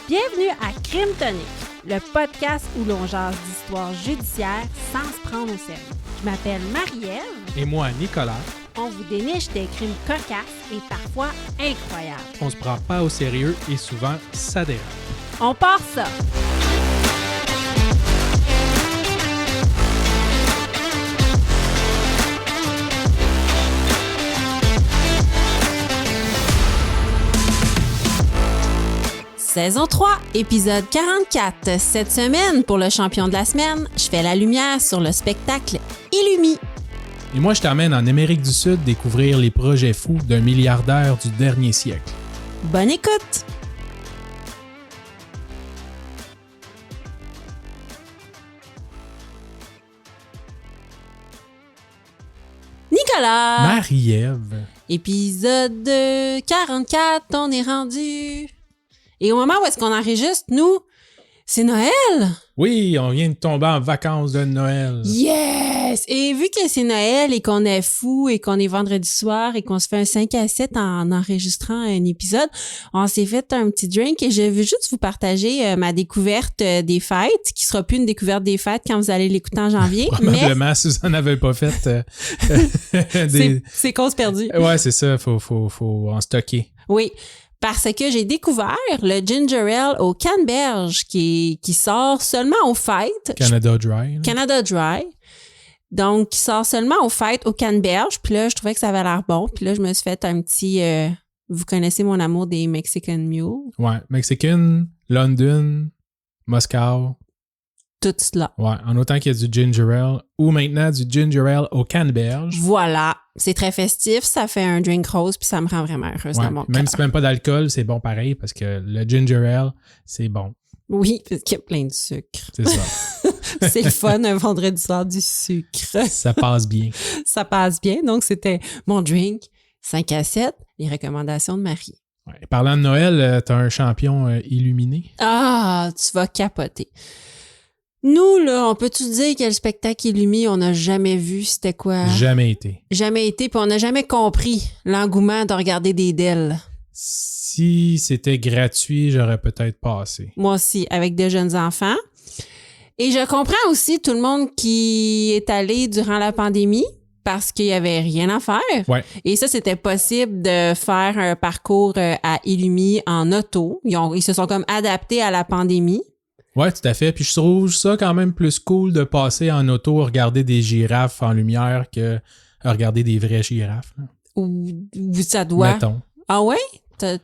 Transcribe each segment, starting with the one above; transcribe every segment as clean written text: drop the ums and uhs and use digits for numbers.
Bienvenue à Crime Tonic, le podcast où l'on jase d'histoires judiciaires sans se prendre au sérieux. Je m'appelle Marie-Ève. Et moi, Nicolas. On vous déniche des crimes cocasses et parfois incroyables. On se prend pas au sérieux et souvent, ça dérape. On part ça! Saison 3, épisode 44. Cette semaine, pour le champion de la semaine, je fais la lumière sur le spectacle Illumi. Et moi, je t'amène en Amérique du Sud découvrir les projets fous d'un milliardaire du dernier siècle. Bonne écoute! Nicolas! Marie-Ève. Épisode 44, on est rendu. Et au moment où est-ce qu'on enregistre, nous, c'est Noël! Oui, on vient de tomber en vacances de Noël. Yes! Et vu que c'est Noël et qu'on est fou et qu'on est vendredi soir et qu'on se fait un 5 à 7 en enregistrant un épisode, on s'est fait un petit drink et je veux juste vous partager ma découverte des fêtes, qui sera plus une découverte des fêtes quand vous allez l'écouter en janvier. Probablement, si vous n'en avez pas fait C'est cause perdue. Ouais, c'est ça, faut en stocker. Oui. Parce que j'ai découvert le ginger ale au canneberge qui sort seulement aux fêtes. Canada Dry. Là. Canada Dry. Donc, qui sort seulement aux fêtes au canneberge. Puis là, je trouvais que ça avait l'air bon. Puis là, je me suis fait un petit... vous connaissez mon amour des Mexican Mule? Ouais, Mexican, London, Moscow. Tout cela. Ouais, en autant qu'il y a du ginger ale ou maintenant du ginger ale au canneberge. Voilà. C'est très festif, ça fait un drink rose, puis ça me rend vraiment heureuse dans mon cœur. Même si même pas d'alcool, c'est bon pareil parce que le ginger ale, c'est bon. Oui, parce qu'il y a plein de sucre. C'est ça. C'est le fun, un vendredi soir, du sucre. Ça passe bien. Ça passe bien. Donc, c'était mon drink, 5 à 7, les recommandations de Marie. Ouais. Parlant de Noël, t'as un champion illuminé. Ah, tu vas capoter. Nous, là, on peut-tu dire quel spectacle Illumi on n'a jamais vu? C'était quoi? Jamais été. Jamais été, puis on n'a jamais compris l'engouement de regarder des DEL. Si c'était gratuit, j'aurais peut-être passé. Moi aussi, avec des jeunes enfants. Et je comprends aussi tout le monde qui est allé durant la pandémie parce qu'il n'y avait rien à faire. Ouais. Et ça, c'était possible de faire un parcours à Illumi en auto. Ils se sont comme adaptés à la pandémie. Ouais, tout à fait. Puis je trouve ça quand même plus cool de passer en auto, regarder des girafes en lumière que regarder des vraies girafes. Ou ça doit. Mettons. Ah ouais?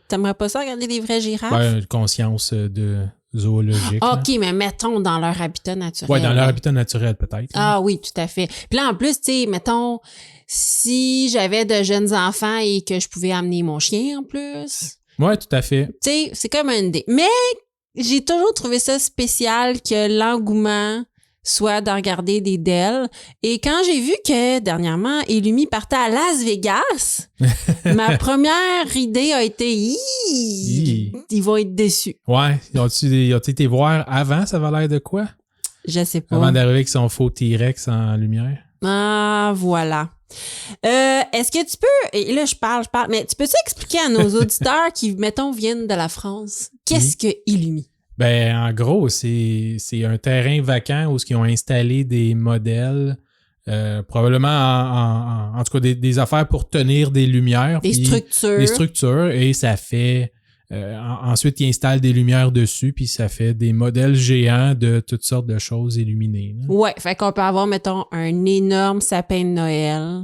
T'aimerais pas ça regarder des vraies girafes? Ben, conscience de zoologique. OK, mais mettons dans leur habitat naturel. Ouais, dans leur habitat naturel peut-être. Ah oui, tout à fait. Puis là, en plus, tu sais, mettons, si j'avais de jeunes enfants et que je pouvais amener mon chien en plus. Ouais, tout à fait. Tu sais, c'est comme une idée. Mais j'ai toujours trouvé ça spécial que l'engouement soit de regarder des DEL. Et quand j'ai vu que, dernièrement, Illumi partait à Las Vegas, ma première idée a été ils vont être déçus. Ouais, ils ont été voir avant, ça avait l'air de quoi? Je sais pas. Avant d'arriver avec son faux T-Rex en lumière. Ah, voilà. Est-ce que tu peux, et là je parle, mais tu peux-tu expliquer à nos auditeurs qui, mettons, viennent de la France, qu'est-ce que Illumi? Ben, en gros, c'est un terrain vacant où ils ont installé des modèles, probablement en tout cas des affaires pour tenir des lumières. Des structures. Des structures, et ça fait... ensuite, ils installent des lumières dessus, puis ça fait des modèles géants de toutes sortes de choses illuminées. Là. Ouais, fait qu'on peut avoir, mettons, un énorme sapin de Noël,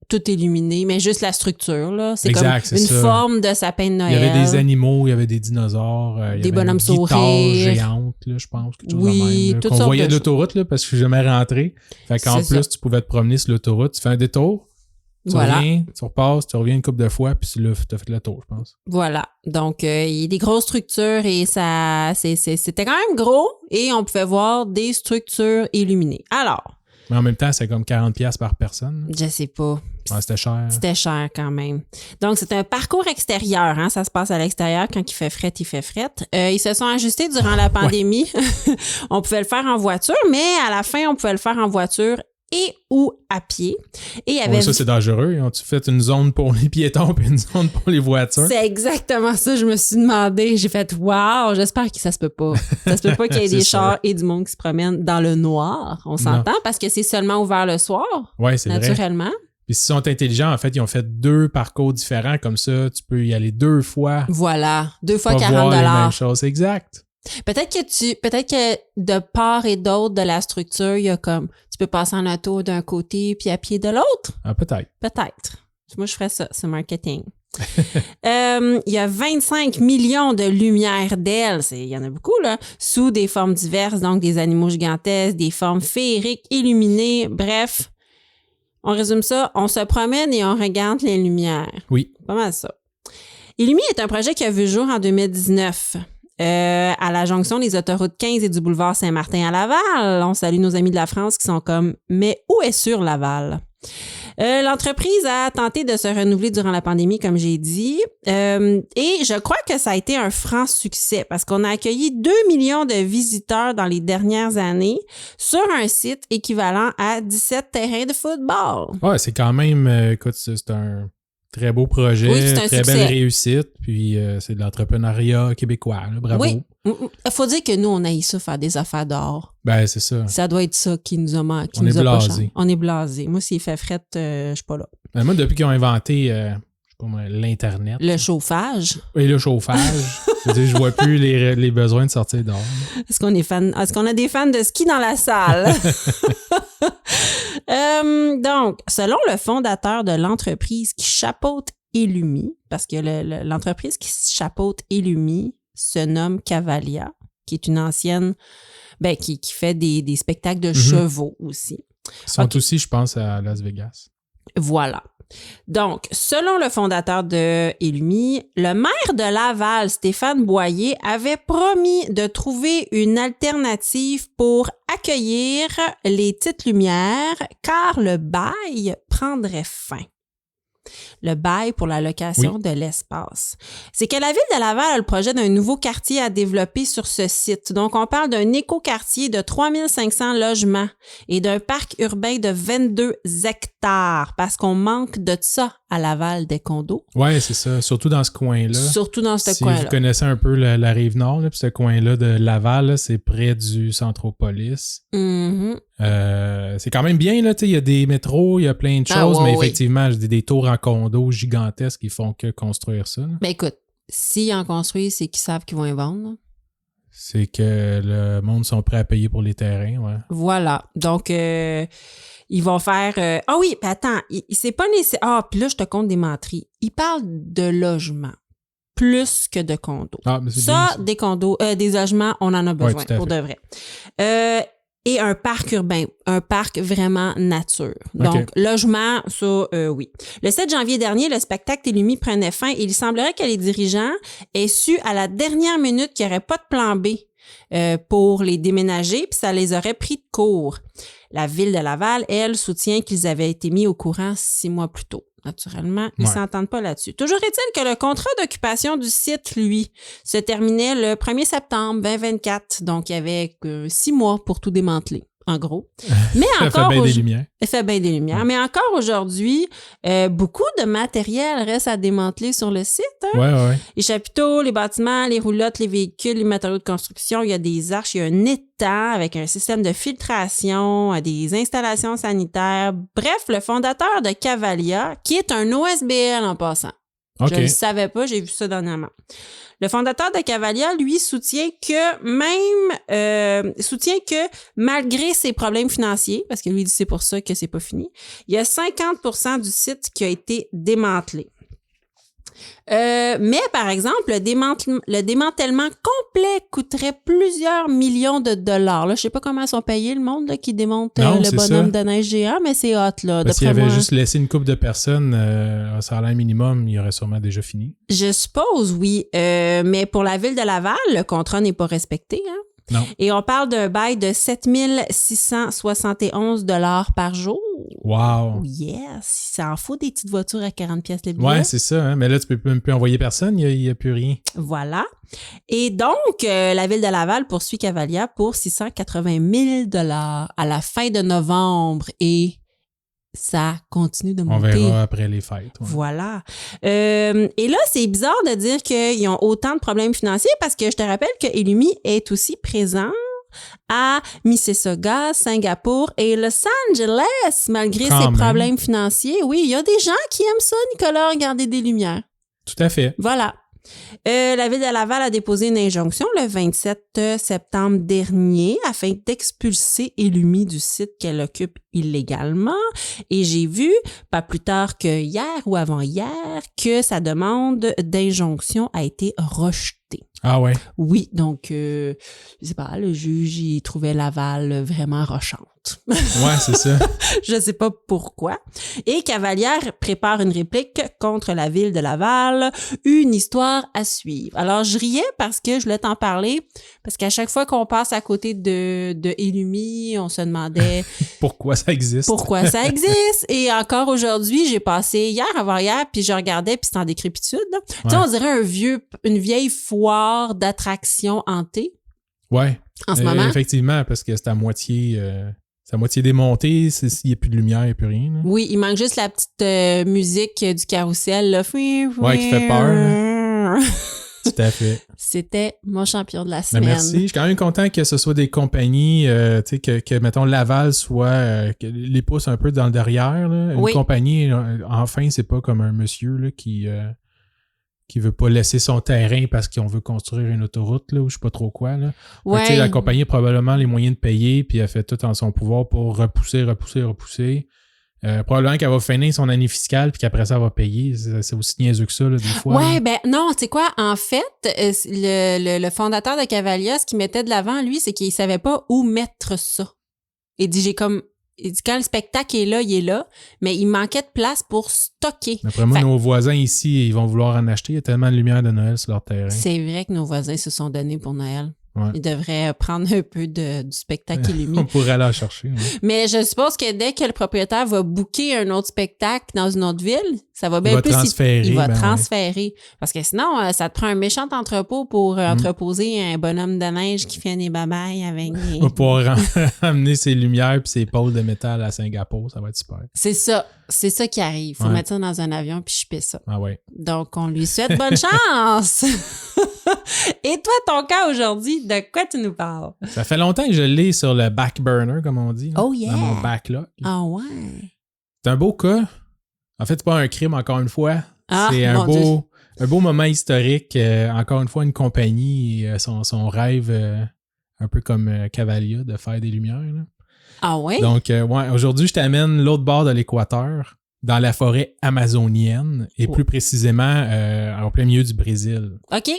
tout illuminé, mais juste la structure, là. C'est exact, comme une forme de sapin de Noël. Il y avait des animaux, il y avait des dinosaures, il y avait bonhommes une guitare sourires. géante, là, je pense, quelque chose Oui, de même. toutes Qu'on sortes voyait de de l'autoroute, là, parce que je suis jamais rentré. Fait qu'en C'est plus, ça. tu pouvais te promener sur l'autoroute, tu fais un détour, tu reviens, tu repasses, tu reviens une couple de fois, puis là, tu as fait le tour, je pense. Voilà. Donc, il y a des grosses structures et ça, c'était quand même gros et on pouvait voir des structures illuminées. Alors. Mais en même temps, c'est comme 40$ par personne. Je sais pas. Ouais, c'était cher. C'était cher quand même. Donc, c'est un parcours extérieur. Hein? Ça se passe à l'extérieur. Quand il fait fret, il fait fret. Ils se sont ajustés durant la pandémie. On pouvait le faire en voiture, mais à la fin, on pouvait le faire en voiture et ou à pied. Et il y avait... ça, c'est dangereux. Ont-tu fait une zone pour les piétons puis une zone pour les voitures? C'est exactement ça, je me suis demandé. J'ai fait « Wow! » J'espère que ça se peut pas. Ça se peut pas qu'il y ait des chars et du monde qui se promènent dans le noir. On s'entend parce que c'est seulement ouvert le soir. Oui, c'est naturellement. Vrai. Puis s'ils sont intelligents, en fait, ils ont fait 2 parcours différents. Comme ça, tu peux y aller 2 fois. Voilà. 2 fois $40. voir les mêmes choses, exact. Peut-être que de part et d'autre de la structure, il y a comme, tu peux passer en auto d'un côté puis à pied de l'autre. Ah, peut-être. Peut-être. Moi, je ferais ça, c'est marketing. Il y a 25 millions de lumières d'ailes, il y en a beaucoup, là, sous des formes diverses, donc des animaux gigantesques, des formes féeriques, illuminées, bref. On résume ça, on se promène et on regarde les lumières. Oui. Pas mal ça. Illumi est un projet qui a vu le jour en 2019. À la jonction des autoroutes 15 et du boulevard Saint-Martin à Laval. On salue nos amis de la France qui sont comme « Mais où est sur Laval? » L'entreprise a tenté de se renouveler durant la pandémie, comme j'ai dit, et je crois que ça a été un franc succès parce qu'on a accueilli 2 millions de visiteurs dans les dernières années sur un site équivalent à 17 terrains de football. Ouais, c'est quand même, écoute, c'est un très beau projet, oui, c'est un très succès. Belle réussite, puis c'est de l'entrepreneuriat québécois, là, bravo. Oui, il faut dire que nous, on haït ça faire des affaires dors. Ben, c'est ça. Ça doit être ça qui nous a manqué. On est blasé. On est blasé. Moi, s'il fait fret, je suis pas là. Ben, moi, depuis qu'ils ont inventé, je sais pas moi, l'Internet. Le chauffage. Et le chauffage. Je vois plus les besoins de sortir dehors. Est-ce qu'on a des fans de ski dans la salle? Donc, selon le fondateur de l'entreprise qui chapeaute Illumi, parce que l'entreprise qui chapeaute Illumi se nomme Cavalia, qui est une ancienne, qui fait des spectacles de chevaux aussi. Ils sont aussi, je pense, à Las Vegas. Voilà. Donc, selon le fondateur de Illumi, le maire de Laval, Stéphane Boyer, avait promis de trouver une alternative pour accueillir les petites lumières car le bail prendrait fin. Le bail pour la location de l'espace. C'est que la ville de Laval a le projet d'un nouveau quartier à développer sur ce site. Donc, on parle d'un écoquartier de 3500 logements et d'un parc urbain de 22 hectares parce qu'on manque de ça à Laval des condos. Oui, c'est ça. Surtout dans ce coin-là. Surtout dans ce coin-là. Si vous connaissez un peu la Rive-Nord, puis ce coin-là de Laval, là, c'est près du Centropolis. C'est quand même bien, là, il y a des métros, il y a plein de choses, mais effectivement, des tours en condo gigantesques qui font que construire ça. Là. Ben écoute, s'ils en construisent, c'est qu'ils savent qu'ils vont y vendre. Là. C'est que le monde sont prêts à payer pour les terrains, ouais. Voilà. Donc, ils vont faire... Ah oui, puis attends, c'est pas nécessaire... Ah, puis là, je te compte des menteries. Ils parlent de logements plus que de condos. Ah, mais c'est ça, bien, ça, des condos, des logements, on en a besoin pour de vrai. Et un parc urbain, un parc vraiment nature. Donc, logement, ça, oui. Le 7 janvier dernier, le spectacle Illumi prenait fin et il semblerait que les dirigeants aient su à la dernière minute qu'il n'y aurait pas de plan B pour les déménager, puis ça les aurait pris de court. La ville de Laval, elle, soutient qu'ils avaient été mis au courant 6 mois plus tôt. Naturellement, ils s'entendent pas là-dessus. Toujours est-il que le contrat d'occupation du site, lui, se terminait le 1er septembre 2024. Donc, il y avait 6 mois pour tout démanteler, en gros. Mais encore, ça fait bien des lumières. Mais encore aujourd'hui, beaucoup de matériel reste à démanteler sur le site. Hein? Ouais. Les chapiteaux, les bâtiments, les roulottes, les véhicules, les matériaux de construction, il y a des arches, il y a un étang avec un système de filtration, des installations sanitaires. Bref, le fondateur de Cavalia, qui est un OSBL en passant. Je ne le savais pas, j'ai vu ça dernièrement. Le fondateur de Cavalia, lui, soutient que malgré ses problèmes financiers, parce que lui dit c'est pour ça que c'est pas fini, il y a 50% du site qui a été démantelé. Mais par exemple, le démantèlement complet coûterait plusieurs millions de dollars. Là, je sais pas comment ils sont payés le monde là, qui démonte le bonhomme de neige géant, mais c'est hot là. S'il avait juste laissé une couple de personnes un salaire minimum, il aurait sûrement déjà fini. Je suppose, oui. Mais pour la ville de Laval, le contrat n'est pas respecté. Hein? Non. Et on parle d'un bail de 7 671 $ par jour. Wow! Oh yes! Ça en faut des petites voitures à 40 pièces le billet. Ouais, c'est ça. Hein? Mais là, tu peux même plus envoyer personne. Il n'y a plus rien. Voilà. Et donc, la Ville de Laval poursuit Cavalia pour 680 000 $ à la fin de novembre. Et ça continue de monter. On verra après les fêtes. Ouais. Voilà. Et là, c'est bizarre de dire qu'ils ont autant de problèmes financiers parce que je te rappelle que Illumi est aussi présent à Mississauga, Singapour et Los Angeles, malgré ses problèmes financiers. Oui, il y a des gens qui aiment ça, Nicolas, regarder des lumières. Tout à fait. Voilà. La Ville de Laval a déposé une injonction le 27 septembre dernier afin d'expulser Illumi du site qu'elle occupe illégalement. Et j'ai vu, pas plus tard que hier ou avant-hier, que sa demande d'injonction a été rejetée. Ah ouais? Oui, donc, je sais pas, le juge, il trouvait Laval vraiment rochante. Ouais, c'est ça. Je sais pas pourquoi. Et Cavalière prépare une réplique contre la Ville de Laval, une histoire à suivre. Alors, je riais parce que je voulais t'en parler, parce qu'à chaque fois qu'on passe à côté de Illumi, on se demandait... Pourquoi ça existe? Pourquoi ça existe? Et encore aujourd'hui, j'ai passé hier, avant-hier, puis je regardais, puis c'est en décrépitude. Ouais. Tu sais, on dirait une vieille foire d'attractions hantées. Ouais. En ce moment. Effectivement, parce que c'est à moitié démonté, il n'y a plus de lumière, il n'y a plus rien. Là. Oui, il manque juste la petite musique du carrousel. Là. Ouais, qui fait peur. Là. Tout à fait. C'était mon champion de la semaine. Merci. Je suis quand même content que ce soit des compagnies, tu sais, que mettons, Laval soit, que les pousse un peu dans le derrière. Là. Une compagnie, enfin, c'est pas comme un monsieur là, qui veut pas laisser son terrain parce qu'on veut construire une autoroute, là, ou je sais pas trop quoi. Là. Ouais. Tu sais, la compagnie a probablement les moyens de payer, puis elle fait tout en son pouvoir pour repousser. Probablement qu'elle va finir son année fiscale puis qu'après ça, elle va payer. C'est aussi niaiseux que ça, là, des fois. Ouais, là. ben non, tu sais quoi? En fait, le fondateur de Cavalia, ce qu'il mettait de l'avant, lui, c'est qu'il savait pas où mettre ça. Il dit, quand le spectacle est là, il est là, mais il manquait de place pour stocker. D'après moi, nos voisins ici, ils vont vouloir en acheter. Il y a tellement de lumière de Noël sur leur terrain. C'est vrai que nos voisins se sont donnés pour Noël. Ouais. Ils devraient prendre un peu du spectacle Illumi. On pourrait aller en chercher. Ouais. Mais je suppose que dès que le propriétaire va booker un autre spectacle dans une autre ville, ça va bien plus... Il va transférer. Ouais. Parce que sinon, ça te prend un méchant entrepôt pour entreposer un bonhomme de neige qui fait des babayes avec... Pour amener ses lumières et ses pôles de métal à Singapour, ça va être super. C'est ça. C'est ça qui arrive. Faut mettre ça dans un avion puis shipper ça. Ah ouais. Donc, on lui souhaite bonne chance! Et toi, ton cas aujourd'hui, de quoi tu nous parles? Ça fait longtemps que je l'ai sur le back burner, comme on dit. Oh yeah! Dans mon backlog. Ah ouais? C'est un beau cas. En fait, c'est pas un crime, encore une fois. Ah, c'est un beau moment historique. Encore une fois, une compagnie et son rêve, un peu comme Cavalia, de faire des lumières. Là. Ah ouais? Donc, aujourd'hui, je t'amène l'autre bord de l'équateur, dans la forêt amazonienne, et plus précisément en plein milieu du Brésil. OK.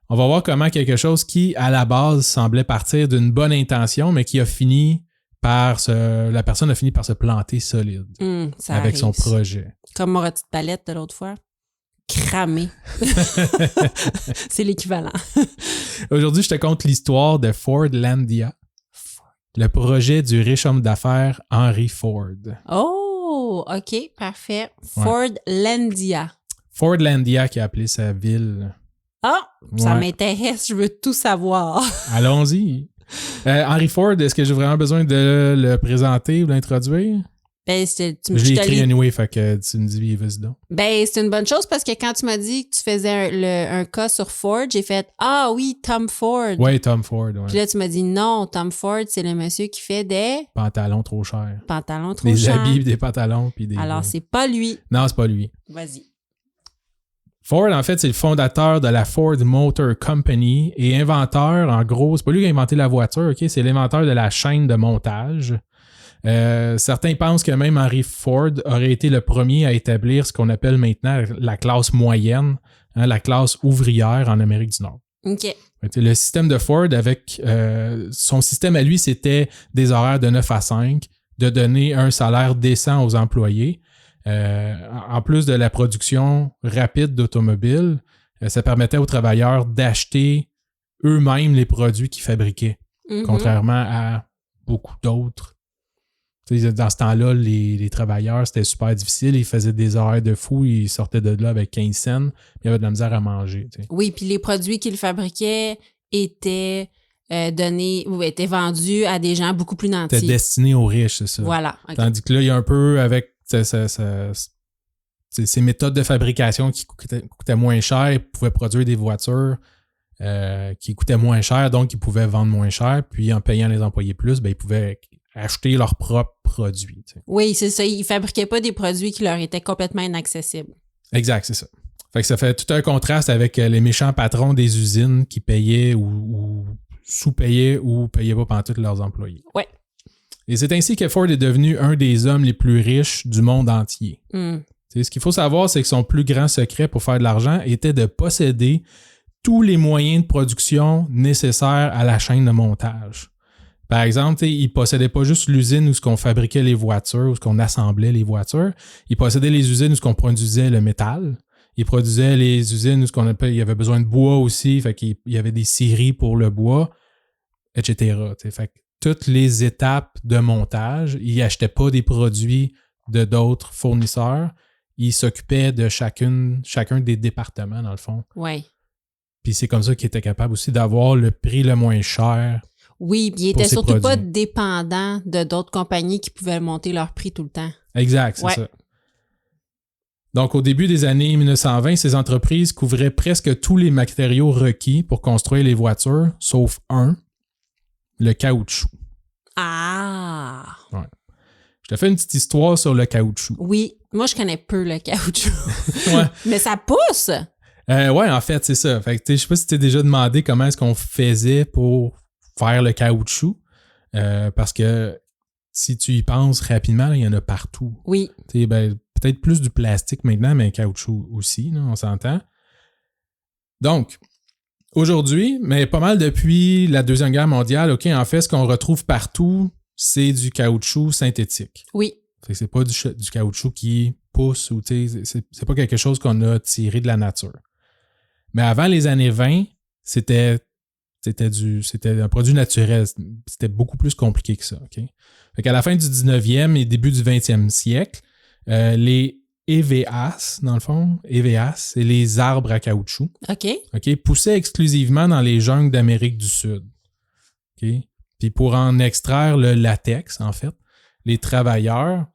On va voir comment quelque chose qui, à la base, semblait partir d'une bonne intention, mais qui a fini par la personne a fini par se planter solide avec son projet. Comme ma petite palette de l'autre fois. Cramé. C'est l'équivalent. Aujourd'hui, je te conte l'histoire de Fordlandia, le projet du riche homme d'affaires Henry Ford. Oh, OK, parfait. Fordlandia. Fordlandia qui a appelé sa ville. Ah, ça m'intéresse, je veux tout savoir. Allons-y. Henry Ford, est-ce que j'ai vraiment besoin de le présenter ou l'introduire? Ben, je l'ai écrit anyway, fait que tu me dis, vas-y donc. Ben, c'est une bonne chose parce que quand tu m'as dit que tu faisais un cas sur Ford, j'ai fait « Ah oui, Tom Ford ». Oui, Tom Ford, ouais. Puis là, tu m'as dit « Non, Tom Ford, c'est le monsieur qui fait des... » Pantalons trop chers. Pantalons trop chers. Des habits, des pantalons, puis des... Alors, c'est pas lui. Non, c'est pas lui. Vas-y. Ford, en fait, c'est le fondateur de la Ford Motor Company et inventeur, en gros, c'est pas lui qui a inventé la voiture, ok, c'est l'inventeur de la chaîne de montage. Certains pensent que même Henry Ford aurait été le premier à établir ce qu'on appelle maintenant la classe moyenne, la classe ouvrière en Amérique du Nord. OK. Le système de Ford, avec son système à lui, c'était des horaires de 9 à 5, de donner un salaire décent aux employés. En plus de la production rapide d'automobiles, ça permettait aux travailleurs d'acheter eux-mêmes les produits qu'ils fabriquaient, contrairement à beaucoup d'autres. T'sais, dans ce temps-là, les travailleurs, c'était super difficile. Ils faisaient des horaires de fou. Ils sortaient de là avec 15 cents. Puis ils avaient de la misère à manger. T'sais. Oui, puis les produits qu'ils fabriquaient étaient donnés ou étaient vendus à des gens beaucoup plus nantis. C'était destiné aux riches, c'est ça. Voilà. Okay. Tandis que là, il y a un peu avec ces méthodes de fabrication qui coûtaient moins cher. Ils pouvaient produire des voitures qui coûtaient moins cher, donc ils pouvaient vendre moins cher. Puis en payant les employés plus, ben, ils pouvaient acheter leurs propres produits. T'sais. Oui, c'est ça. Ils fabriquaient pas des produits qui leur étaient complètement inaccessibles. Exact, c'est ça. Fait que ça fait tout un contraste avec les méchants patrons des usines qui payaient ou sous-payaient ou payaient pas pantoute leurs employés. Ouais. Et c'est ainsi que Ford est devenu un des hommes les plus riches du monde entier. Ce qu'il faut savoir, c'est que son plus grand secret pour faire de l'argent était de posséder tous les moyens de production nécessaires à la chaîne de montage. Par exemple, il ne possédait pas juste l'usine où on fabriquait les voitures, où on assemblait les voitures. Il possédait les usines où on produisait le métal. Il produisait les usines où il y avait besoin de bois aussi, fait qu'il y avait des scieries pour le bois, etc. Fait que toutes les étapes de montage, il n'achetait pas des produits de d'autres fournisseurs. Il s'occupait de chacun des départements, dans le fond. Oui. Puis c'est comme ça qu'il était capable aussi d'avoir le prix le moins cher. Oui, puis il était surtout pas dépendant de d'autres compagnies qui pouvaient monter leur prix tout le temps. Exact, c'est ça. Donc, au début des années 1920, ces entreprises couvraient presque tous les matériaux requis pour construire les voitures, sauf un, le caoutchouc. Ah! Ouais. Je te fais une petite histoire sur le caoutchouc. Oui, moi, je connais peu le caoutchouc. Ouais. Mais ça pousse! Ouais, en fait, c'est ça. Fait que, je sais pas si tu t'es déjà demandé comment est-ce qu'on faisait pour faire le caoutchouc. Parce que si tu y penses rapidement, il y en a partout. Oui. Peut-être plus du plastique maintenant, mais caoutchouc aussi, là, on s'entend. Donc, aujourd'hui, mais pas mal depuis la Deuxième Guerre mondiale, OK, en fait, ce qu'on retrouve partout, c'est du caoutchouc synthétique. Oui. Fait que c'est pas du caoutchouc qui pousse ou c'est pas quelque chose qu'on a tiré de la nature. Mais avant les années 20, c'était un produit naturel. C'était beaucoup plus compliqué que ça. Okay? Fait qu'à la fin du 19e et début du 20e siècle, les EVAs, dans le fond, EVAs, c'est les arbres à caoutchouc. OK. Poussaient exclusivement dans les jungles d'Amérique du Sud. Okay? Puis pour en extraire le latex, en fait, les travailleurs,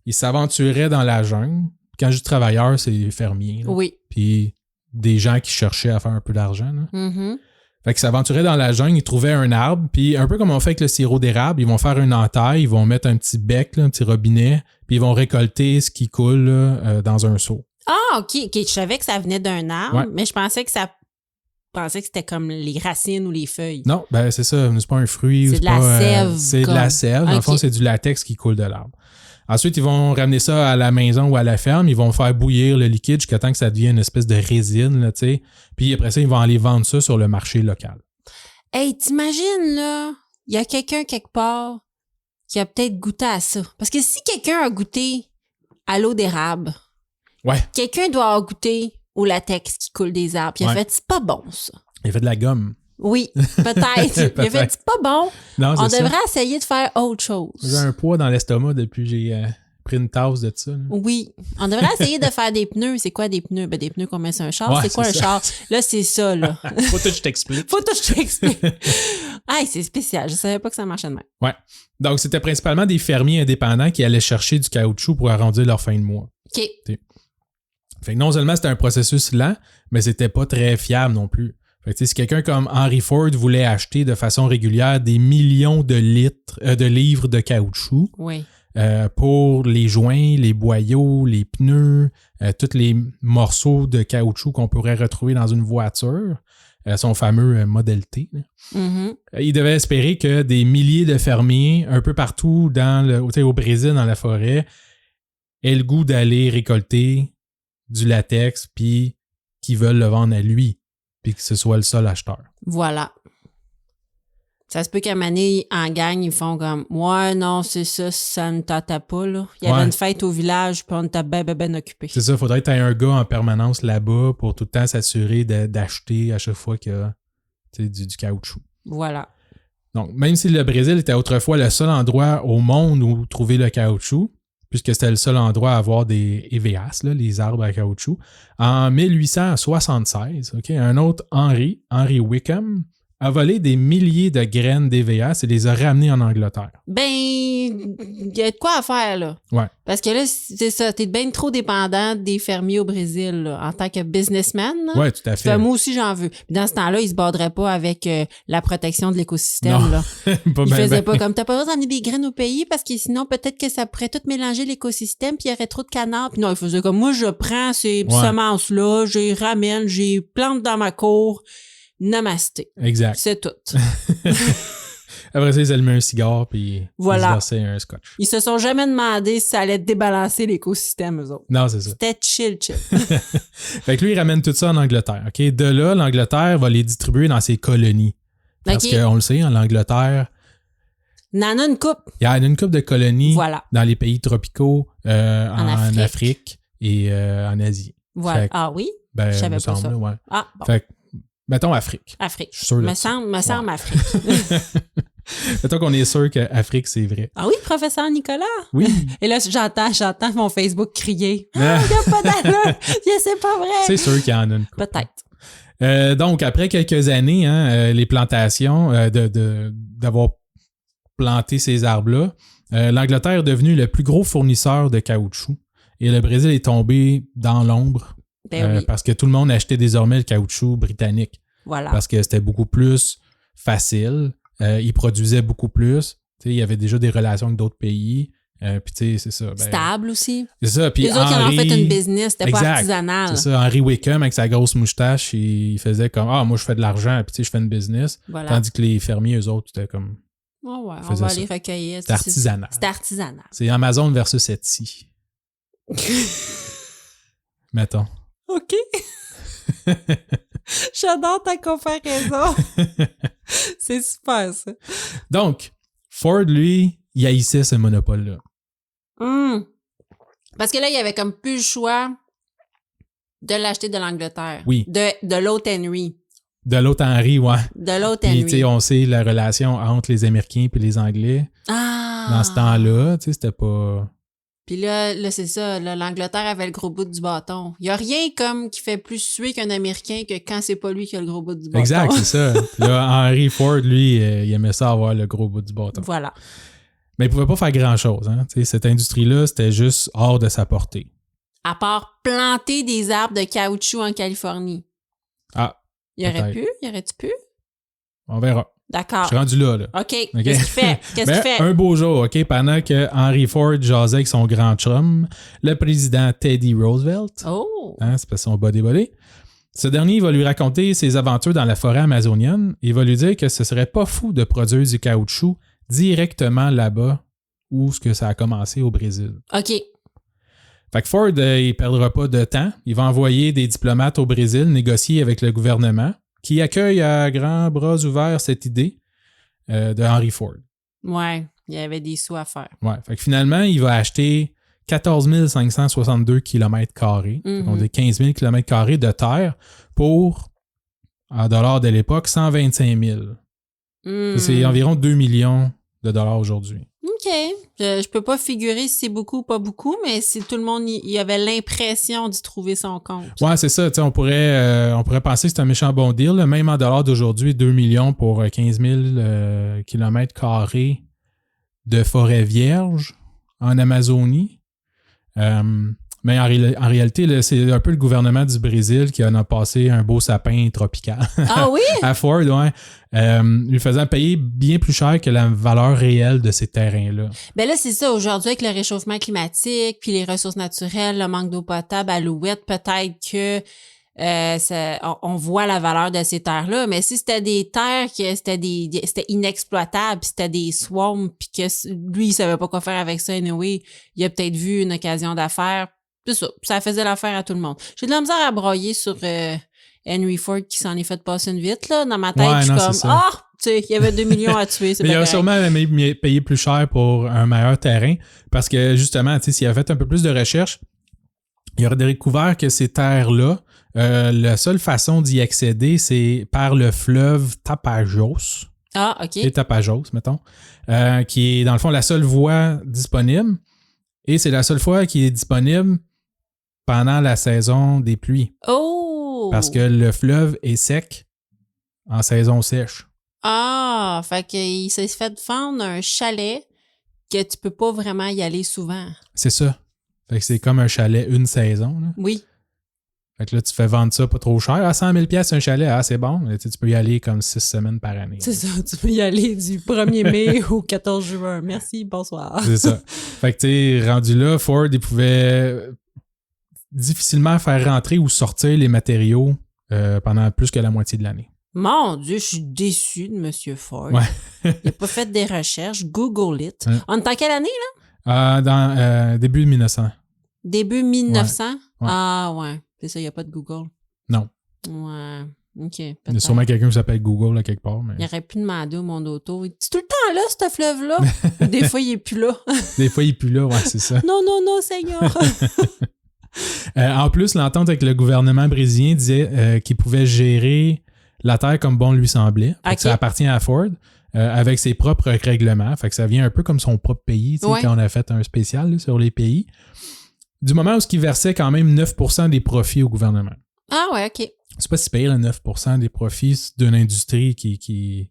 ils s'aventuraient dans la jungle. Quand je dis travailleurs, c'est les fermiers. Là. Oui. Puis des gens qui cherchaient à faire un peu d'argent. Là. Mm-hmm. Fait qu'ils s'aventuraient dans la jungle, ils trouvaient un arbre, puis un peu comme on fait avec le sirop d'érable, ils vont faire une entaille, ils vont mettre un petit bec, là, un petit robinet, puis ils vont récolter ce qui coule là, dans un seau. Ah, OK. Je savais que ça venait d'un arbre, ouais. Mais je pensais que c'était comme les racines ou les feuilles. Non, ben c'est ça, c'est pas un fruit. C'est de la sève. C'est de la sève. Dans le fond, c'est du latex qui coule de l'arbre. Ensuite, ils vont ramener ça à la maison ou à la ferme. Ils vont faire bouillir le liquide jusqu'à temps que ça devienne une espèce de résine, là, tu sais. Puis après ça, ils vont aller vendre ça sur le marché local. Hey, t'imagines, là, il y a quelqu'un quelque part qui a peut-être goûté à ça. Parce que si quelqu'un a goûté à l'eau d'érable, ouais. Quelqu'un doit avoir goûté au latex qui coule des arbres. Puis il a fait, c'est pas bon, ça. Il a fait de la gomme. Oui, peut-être. Il a fait, c'est pas bon. Non, on devrait essayer de faire autre chose. J'ai un poids dans l'estomac depuis que j'ai pris une tasse de ça. Là. Oui. On devrait essayer de faire des pneus. C'est quoi des pneus? Ben, des pneus qu'on met sur un char. Ouais, c'est quoi un char? Là, c'est ça, là. Faut que je t'explique. Hey, c'est spécial. Je savais pas que ça marchait de même. Ouais. Donc, c'était principalement des fermiers indépendants qui allaient chercher du caoutchouc pour arrondir leur fin de mois. OK. Fait que non seulement c'était un processus lent, mais c'était pas très fiable non plus. Fait que si quelqu'un comme Henry Ford voulait acheter de façon régulière des millions de livres de caoutchouc oui. Pour les joints, les boyaux, les pneus, tous les morceaux de caoutchouc qu'on pourrait retrouver dans une voiture, son fameux Model T. Mm-hmm. Il devait espérer que des milliers de fermiers un peu partout au Brésil, dans la forêt, aient le goût d'aller récolter du latex puis qui veulent le vendre à lui puis que ce soit le seul acheteur. Voilà. Ça se peut qu'à un moment donné, en gang, ils font comme « Ouais, non, c'est ça, ça ne tâta pas, là. » Il y avait une fête au village puis on était ben occupés. C'est ça, il faudrait que tu aies un gars en permanence là-bas pour tout le temps s'assurer d'acheter à chaque fois qu'il y a du caoutchouc. Voilà. Donc, même si le Brésil était autrefois le seul endroit au monde où trouver le caoutchouc, puisque c'était le seul endroit à avoir des EVAs, là, les arbres à caoutchouc, en 1876, un autre Henry Wickham, a volé des milliers de graines d'EVAs et les a ramenées en Angleterre. Ben, il y a de quoi à faire, là. Ouais. Parce que là, c'est ça, t'es bien trop dépendant des fermiers au Brésil, là, en tant que businessman. Oui, tout à fait. Ça, moi aussi, j'en veux. Puis dans ce temps-là, ils se battraient pas avec la protection de l'écosystème, non. là. Ils faisaient pas comme, t'as pas le droit d'amener des graines au pays parce que sinon, peut-être que ça pourrait tout mélanger l'écosystème puis il y aurait trop de canards. Puis non, ils faisaient comme, moi, je prends ces semences-là, je les ramène, je les plante dans ma cour. Namasté. Exact. C'est tout. Après ça, ils allumaient un cigare puis voilà. ils se versaient un scotch. Ils se sont jamais demandé si ça allait débalancer l'écosystème, eux autres. Non, c'est ça. C'était chill. Fait que lui, il ramène tout ça en Angleterre. OK? De là, l'Angleterre va les distribuer dans ses colonies. Parce qu'on le sait, en Angleterre... Il y en a une coupe. Il y a une coupe de colonies dans les pays tropicaux, en Afrique et en Asie. Voilà. Ah oui? Ben, je savais me pas semble, ça. Ouais. Ah, bon. Fait que, mettons Afrique. Afrique. Je suis sûr me semble Afrique. Mettons qu'on est sûr qu'Afrique, c'est vrai. Ah oui, professeur Nicolas? Oui. Et là, j'entends mon Facebook crier. Ah, il n'y a pas d'allure! C'est pas vrai! C'est sûr qu'il y en a une coupe. Peut-être. Donc, après quelques années, les plantations, d'avoir planté ces arbres-là, l'Angleterre est devenue le plus gros fournisseur de caoutchouc et le Brésil est tombé dans l'ombre parce que tout le monde achetait désormais le caoutchouc britannique. Voilà. Parce que c'était beaucoup plus facile. Ils produisaient beaucoup plus. Il y avait déjà des relations avec d'autres pays. Puis, tu sais, c'est ça. Stable aussi. C'est ça. Puis les autres, ils en ont fait une business. C'était pas artisanal. C'est ça. Henry Wickham, avec sa grosse moustache, il faisait comme moi, je fais de l'argent. Puis, tu sais, je fais une business. Voilà. Tandis que les fermiers, eux autres, c'était comme. Oh ouais, on va aller recueillir. C'est artisanal. C'est artisanal. C'est Amazon versus Etsy. Mettons. OK. J'adore ta comparaison. C'est super, ça. Donc, Ford, lui, il haïssait ce monopole-là. Parce que là, il y avait comme plus le choix de l'acheter de l'Angleterre. Oui. De l'autre Henry. De l'autre Henry, ouais. De l'autre Henry. Puis, tu sais, on sait la relation entre les Américains et les Anglais. Ah! Dans ce temps-là, tu sais, c'était pas... Puis là c'est ça. Là, l'Angleterre avait le gros bout du bâton. Il n'y a rien comme qui fait plus suer qu'un Américain que quand c'est pas lui qui a le gros bout du bâton. Exact, c'est ça. Là, Henry Ford, lui, il aimait ça avoir le gros bout du bâton. Voilà. Mais il pouvait pas faire grand-chose. Hein? Tu sais, cette industrie-là, c'était juste hors de sa portée. À part planter des arbres de caoutchouc en Californie. Ah, il aurait-tu pu? On verra. D'accord. Je suis rendu là. OK. Qu'est-ce qu'il fait? Un beau jour, OK, pendant que Henry Ford jasait avec son grand chum, le président Teddy Roosevelt, c'est parce que son body, ce dernier va lui raconter ses aventures dans la forêt amazonienne et va lui dire que ce serait pas fou de produire du caoutchouc directement là-bas où ce que ça a commencé au Brésil. OK. Fait que Ford, il perdra pas de temps. Il va envoyer des diplomates au Brésil négocier avec le gouvernement qui accueille à grands bras ouverts cette idée de Henry Ford. Ouais, il y avait des sous à faire. Ouais, fait que finalement, il va acheter 14 562 km², donc des 15 000 km² de terre pour, en dollars de l'époque, 125 000. C'est environ 2 millions de dollars aujourd'hui. OK. Je peux pas figurer si c'est beaucoup ou pas beaucoup, mais si tout le monde y avait l'impression d'y trouver son compte. Ouais, c'est ça. On pourrait penser que c'est un méchant bon deal. Là. Même en dollars d'aujourd'hui, 2 millions pour 15 000 km² de forêt vierge en Amazonie. Mais en réalité, là, c'est un peu le gouvernement du Brésil qui en a passé un beau sapin tropical. Ah oui? À Ford, ouais. Lui faisant payer bien plus cher que la valeur réelle de ces terrains-là. Ben là, c'est ça. Aujourd'hui, avec le réchauffement climatique, puis les ressources naturelles, le manque d'eau potable, Alouette, peut-être que on voit la valeur de ces terres-là. Mais si c'était des terres que c'était inexploitable, puis c'était des swamps, puis que lui, il savait pas quoi faire avec ça, anyway, il a peut-être vu une occasion d'affaires. C'est ça. Ça faisait l'affaire à tout le monde. J'ai de la misère à broyer sur Henry Ford qui s'en est fait passer une vite, là. Dans ma tête, je suis comme, tu sais, il y avait 2 millions à tuer, c'est pas grave. Il a sûrement payé plus cher pour un meilleur terrain parce que, justement, tu sais, s'il avait fait un peu plus de recherche, il aurait découvert que ces terres-là La seule façon d'y accéder, c'est par le fleuve Tapajos. Ah, OK. Et Tapajos, mettons, qui est dans le fond la seule voie disponible. Et c'est la seule fois qui est disponible pendant la saison des pluies. Oh! Parce que le fleuve est sec en saison sèche. Ah, fait qu'il s'est fait vendre un chalet que tu peux pas vraiment y aller souvent. C'est ça. Fait que c'est comme un chalet une saison. Là. Oui. Fait que là, tu fais vendre ça pas trop cher. Ah, 100 000 $, un chalet. Ah, c'est bon. Tu peux y aller comme 6 semaines par année. C'est ça. Tu peux y aller du 1er mai au 14 juin. Merci, bonsoir. C'est ça. Fait que tu sais, rendu là, Ford, il pouvait difficilement faire rentrer ou sortir les matériaux pendant plus que la moitié de l'année. Mon Dieu, je suis déçu de M. Ford. Ouais. Il n'a pas fait des recherches. Google it. Ouais. On est en quelle année, là? Dans début de 1900. Début 1900? Ouais. Ah, ouais. C'est ça, il n'y a pas de Google. Non. Ouais. OK. Il y a sûrement quelqu'un qui s'appelle Google, là, quelque part. Mais... Il aurait pu demander au monde auto. C'est tout le temps là, ce fleuve-là? Des fois, il n'est plus là. Des fois, il n'est plus là, ouais, c'est ça. Non, Seigneur. En plus, l'entente avec le gouvernement brésilien disait qu'il pouvait gérer la terre comme bon lui semblait. Okay. Ça appartient à Ford avec ses propres règlements. Fait que ça vient un peu comme son propre pays, ouais. Quand on a fait un spécial là, sur les pays. Du moment où il versait quand même 9% des profits au gouvernement. Ah ouais, OK. C'est pas si pire, 9% des profits d'une industrie qui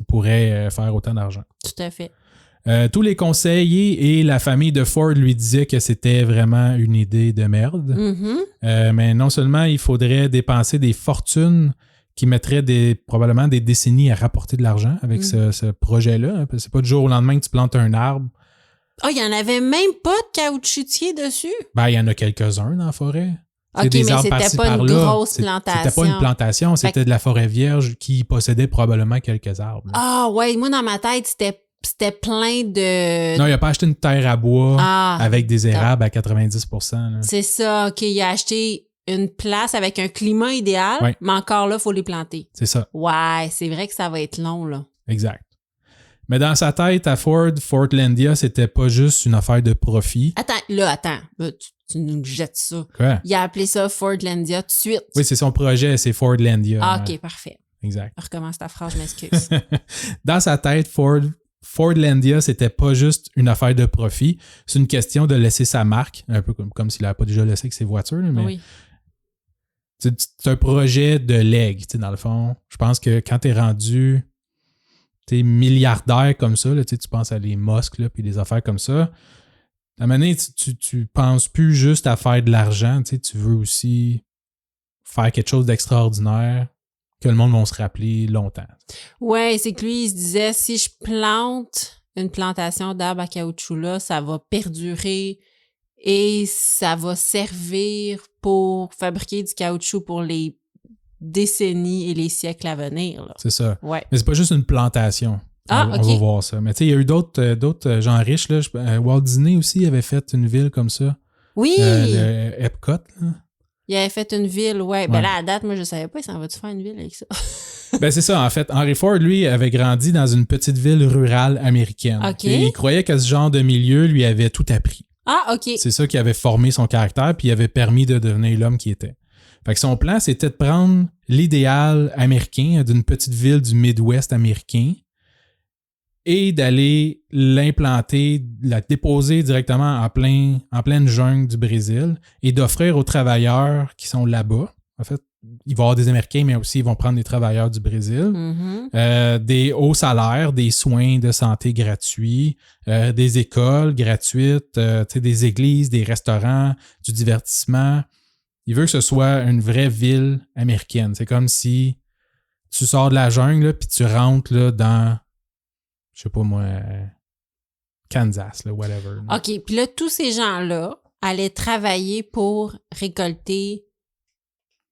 pourrait faire autant d'argent. Tout à fait. Tous les conseillers et la famille de Ford lui disaient que c'était vraiment une idée de merde. Mm-hmm. Mais non seulement il faudrait dépenser des fortunes qui mettraient probablement des décennies à rapporter de l'argent avec ce projet-là. C'est pas du jour au lendemain que tu plantes un arbre. Ah, il n'y en avait même pas de caoutchoutier dessus? Ben, il y en a quelques-uns dans la forêt. OK, mais c'était pas une grosse plantation. C'était pas une plantation, c'était de la forêt vierge qui possédait probablement quelques arbres. Là. Ah ouais, moi dans ma tête, c'était plein de... Non, il a pas acheté une terre à bois avec des érables à 90%. Là. C'est ça, OK, il a acheté une place avec un climat idéal, mais encore là, il faut les planter. C'est ça. Ouais, c'est vrai que ça va être long, là. Exact. Mais dans sa tête, à Fordlandia, c'était pas juste une affaire de profit. Attends. Tu nous jettes ça. Quoi? Il a appelé ça Fordlandia tout de suite. Oui, c'est son projet, c'est Fordlandia. Ah, OK, parfait. Exact. Recommence ta phrase, je m'excuse. Dans sa tête, Fordlandia, c'était pas juste une affaire de profit. C'est une question de laisser sa marque, un peu comme s'il n'avait pas déjà laissé avec ses voitures. Mais oui. C'est un projet de legs, dans le fond. Je pense que quand t'es rendu milliardaire comme ça, là, tu penses à les Musk et des affaires comme ça. À un moment donné, tu penses plus juste à faire de l'argent, tu veux aussi faire quelque chose d'extraordinaire que le monde va se rappeler longtemps. Ouais, c'est que lui, il se disait, si je plante une plantation d'arbres à caoutchouc là, ça va perdurer et ça va servir pour fabriquer du caoutchouc pour les décennies et les siècles à venir. Là. C'est ça. Ouais. Mais c'est pas juste une plantation. Ah, on va voir ça. Mais tu sais, il y a eu d'autres gens riches. Là. Walt Disney aussi avait fait une ville comme ça. Oui! Le Epcot. Là. Il avait fait une ville, ouais. Ben là, à date, moi, je savais pas, ça va-tu faire une ville avec ça? Ben c'est ça, en fait. Henry Ford, lui, avait grandi dans une petite ville rurale américaine. OK. Et il croyait que ce genre de milieu lui avait tout appris. Ah, OK. C'est ça qui avait formé son caractère puis avait permis de devenir l'homme qu'il était. Fait que son plan, c'était de prendre l'idéal américain d'une petite ville du Midwest américain et d'aller l'implanter, la déposer directement en pleine jungle du Brésil et d'offrir aux travailleurs qui sont là-bas. En fait, il va y avoir des Américains, mais aussi ils vont prendre des travailleurs du Brésil. Mm-hmm. Des hauts salaires, des soins de santé gratuits, des écoles gratuites, des églises, des restaurants, du divertissement. Il veut que ce soit une vraie ville américaine. C'est comme si tu sors de la jungle puis tu rentres là, dans, je sais pas moi, Kansas, là, whatever. Là. OK. Puis là, tous ces gens-là allaient travailler pour récolter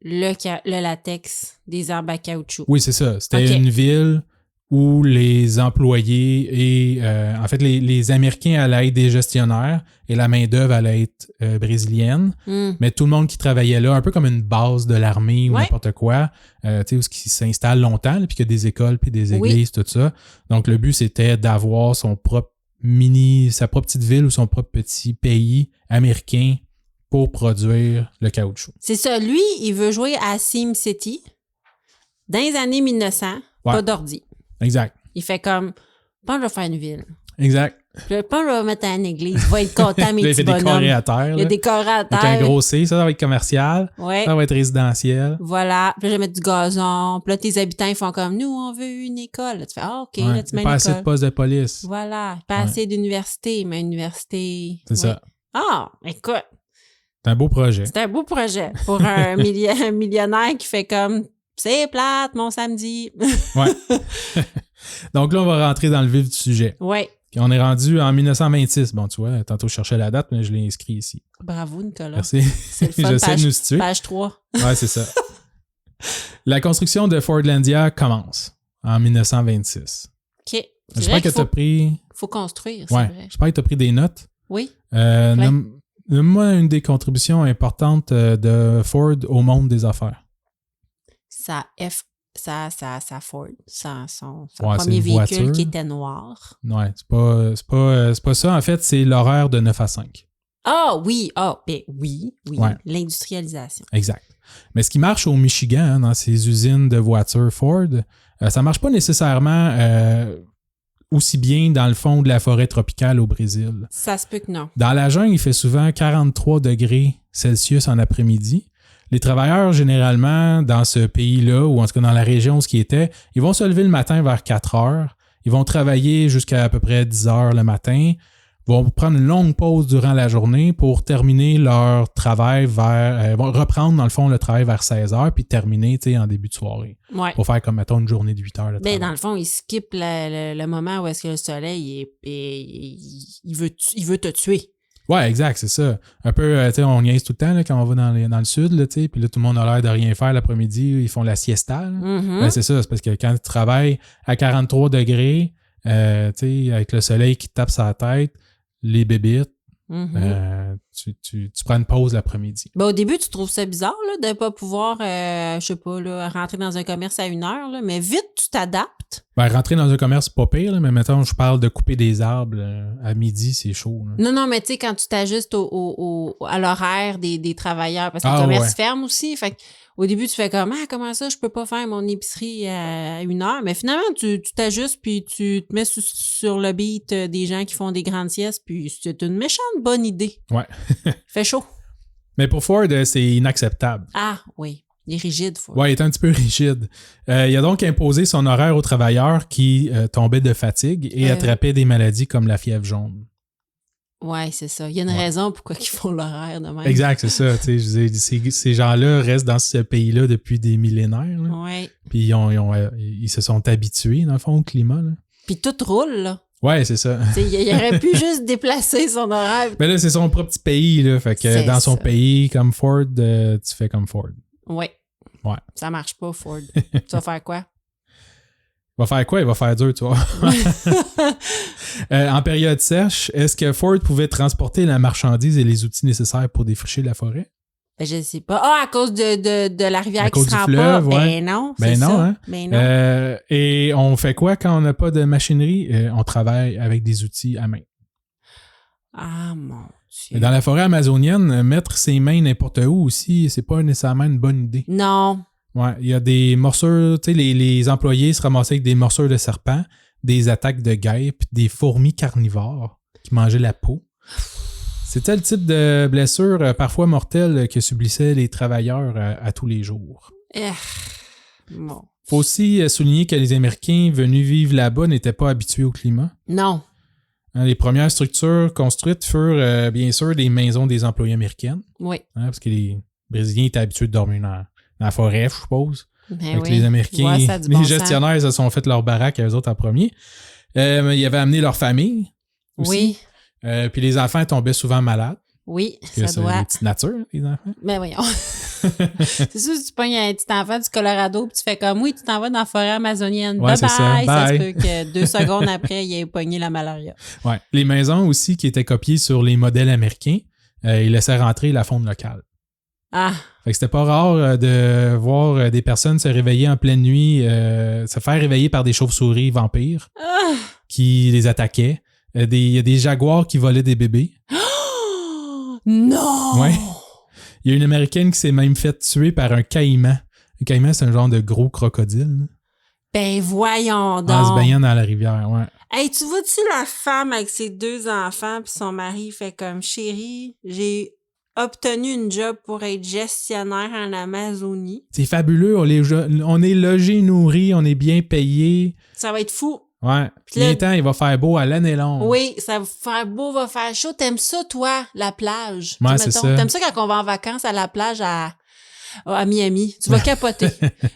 le latex des arbres à caoutchouc. Oui, c'est ça. C'était une ville où les employés et en fait les Américains allaient être des gestionnaires et la main-d'œuvre allait être brésilienne. Mais tout le monde qui travaillait là, un peu comme une base de l'armée ou n'importe quoi, tu sais, où qui s'installe longtemps, puis qu'il y a des écoles puis des églises, tout ça. Donc le but, c'était d'avoir sa propre petite ville ou son propre petit pays américain pour produire le caoutchouc. C'est ça. Lui, il veut jouer à SimCity dans les années 1900, pas d'ordi. Exact. Il fait comme, je vais faire une ville. Exact. Je vais mettre une église. Il va être content, mes petits bonhommes. Il fait des carrés à terre. Il y a des carrés à terre. Avec un gros C, ça va être commercial. Ouais. Ça va être résidentiel. Voilà. Puis là, je vais mettre du gazon. Puis là, tes habitants, ils font comme, nous, on veut une école. Là, tu fais, OK, là, tu mets une école. Pas assez de postes de police. Voilà. Pas assez d'université, mais université. C'est ça. Ah, écoute. C'est un beau projet. C'est un beau projet pour un millionnaire qui fait comme, c'est plate, mon samedi. Ouais. Donc là, on va rentrer dans le vif du sujet. Ouais. On est rendu en 1926. Bon, tu vois, tantôt je cherchais la date, mais je l'ai inscrit ici. Bravo, Nicolas. Merci. C'est le fun. J'essaie de nous situer. Page 3. Ouais, c'est ça. La construction de Fordlandia commence en 1926. OK. J'espère que tu as pris... faut construire, c'est vrai. J'espère que tu as pris des notes. Oui. Nomme-moi une des contributions importantes de Ford au monde des affaires. Sa Ford, son premier véhicule qui était noir. Ouais, c'est pas ça. En fait, c'est l'horaire de 9 à 5. Ah oui, oui. Ouais. L'industrialisation. Exact. Mais ce qui marche au Michigan, dans ces usines de voitures Ford, ça marche pas nécessairement aussi bien dans le fond de la forêt tropicale au Brésil. Ça se peut que non. Dans la jungle, il fait souvent 43 degrés Celsius en après-midi. Les travailleurs, généralement, dans ce pays-là, ou en tout cas dans la région où ce qui était, ils vont se lever le matin vers 4 heures. Ils vont travailler jusqu'à à peu près 10 heures le matin. Ils vont prendre une longue pause durant la journée pour terminer leur travail vont reprendre, dans le fond, le travail vers 16 heures puis terminer, en début de soirée. Ouais. Pour faire, comme, mettons, une journée de 8 heures de travail. Dans le fond, il skip le moment où est-ce que le soleil, il veut te tuer. Ouais, exact, c'est ça. Un peu, on niaise tout le temps là, quand on va dans le sud, là, puis là, tout le monde a l'air de rien faire l'après-midi, ils font la siesta. Mm-hmm. Ben, c'est ça, c'est parce que quand tu travailles à 43 degrés, avec le soleil qui te tape sur la tête, les bébites, tu prends une pause l'après-midi. Ben, au début, tu trouves ça bizarre là, de ne pas pouvoir, je sais pas, là, rentrer dans un commerce à 1 heure, là, mais vite, tu t'adaptes. Ben, rentrer dans un commerce, c'est pas pire, là, mais mettons, je parle de couper des arbres à midi, c'est chaud. Là. Non, mais tu sais, quand tu t'ajustes à l'horaire des travailleurs, parce que le commerce ferme aussi, fait au début, tu fais comme, comment ça, je peux pas faire mon épicerie à 1 heure, mais finalement, tu t'ajustes, puis tu te mets sur le beat des gens qui font des grandes siestes, puis c'est une méchante bonne idée. Ouais. Fait chaud. Mais pour Ford, c'est inacceptable. Ah, oui. Il est rigide, Ford. Oui, il est un petit peu rigide. Il a donc imposé son horaire aux travailleurs qui tombaient de fatigue et attrapaient des maladies comme la fièvre jaune. Oui, c'est ça. Il y a une raison pourquoi ils font l'horaire de même. Exact, c'est ça. Ces gens-là restent dans ce pays-là depuis des millénaires. Oui. Puis ils se sont habitués, dans le fond, au climat. Là. Puis tout roule, là. Ouais, c'est ça. Il aurait pu juste déplacer son horaire. Mais là, c'est son propre petit pays. Là, fait que dans son pays, comme Ford, tu fais comme Ford. Oui. Ouais. Ça marche pas, Ford. Tu vas faire quoi? Il va faire quoi? Il va faire dur, tu vois. En période sèche, est-ce que Ford pouvait transporter la marchandise et les outils nécessaires pour défricher la forêt? Ben, je sais pas. Ah, à cause de la rivière qui se rend fleuve, pas. Ouais. Ben non, c'est ça. Hein? Ben non. Et on fait quoi quand on n'a pas de machinerie? On travaille avec des outils à main. Ah, mon Dieu. Dans la forêt amazonienne, mettre ses mains n'importe où aussi, c'est pas nécessairement une bonne idée. Non. Ouais, il y a des morsures, tu sais, les employés se ramassaient avec des morsures de serpents, des attaques de guêpes, des fourmis carnivores qui mangeaient la peau. C'était le type de blessure parfois mortelle que subissaient les travailleurs à tous les jours. Bon. Faut aussi souligner que les Américains venus vivre là-bas n'étaient pas habitués au climat. Non. Les premières structures construites furent bien sûr des maisons des employés américaines. Oui. Parce que les Brésiliens étaient habitués de dormir dans la forêt, je suppose. Ben les Américains, les gestionnaires se sont fait leur baraque à eux autres en premier. Ils avaient amené leur famille aussi. Oui. Puis les enfants tombaient souvent malades. Oui, ça doit. C'est une petite nature, les enfants. Ben voyons. C'est sûr, si tu pognes un petit enfant du Colorado puis tu fais comme, oui, tu t'en vas dans la forêt amazonienne. Ouais, bye bye. Ça se peut que 2 secondes après, il ait pogné la malaria. Ouais. Les maisons aussi qui étaient copiées sur les modèles américains, ils laissaient rentrer la faune locale. Ah. Fait que c'était pas rare de voir des personnes se réveiller en pleine nuit, se faire réveiller par des chauves-souris vampires qui les attaquaient. Il y a des jaguars qui volaient des bébés. Non! Ouais. Il y a une Américaine qui s'est même fait tuer par un caïman. Un caïman, c'est un genre de gros crocodile. Là. Ben voyons donc. En se baignant dans la rivière, ouais. Hey, tu vois-tu la femme avec ses 2 enfants puis son mari fait comme « Chérie, j'ai obtenu une job pour être gestionnaire en Amazonie. » C'est fabuleux, on est logé, nourri, on est bien payé. Ça va être fou. Ouais. Puis temps, il va faire beau à l'année longue. Oui, ça va faire beau, va faire chaud. T'aimes ça, toi, la plage? Ouais, c'est ça. T'aimes ça quand on va en vacances à la plage à Miami? Tu vas capoter.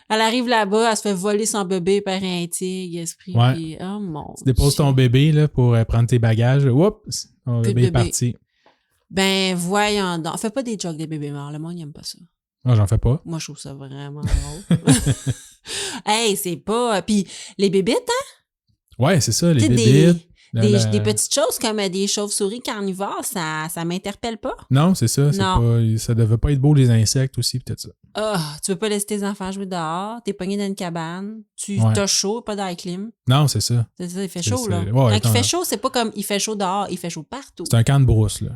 Elle arrive là-bas, elle se fait voler son bébé par un tigre, esprit. Ouais. Oh mon Tu déposes ton bébé là, pour prendre tes bagages. Oups! Ton bébé est parti. Ben, voyons donc. Fais pas des jokes des bébés morts. Le monde n'aime pas ça. Moi, j'en fais pas. Moi, je trouve ça vraiment drôle. Hey, c'est pas... Puis les bébites, hein? Ouais, c'est ça, les bébites. Des petites choses comme des chauves-souris carnivores, ça m'interpelle pas? Non, c'est ça. Ça devait pas être beau, les insectes aussi, peut-être ça. Tu veux pas laisser tes enfants jouer dehors, t'es pogné dans une cabane, t'as chaud, pas d'air clim. Non, c'est ça. C'est ça, il fait chaud, là. Ouais, quand il fait chaud, c'est pas comme il fait chaud dehors, il fait chaud partout. C'est un camp de brousse, là.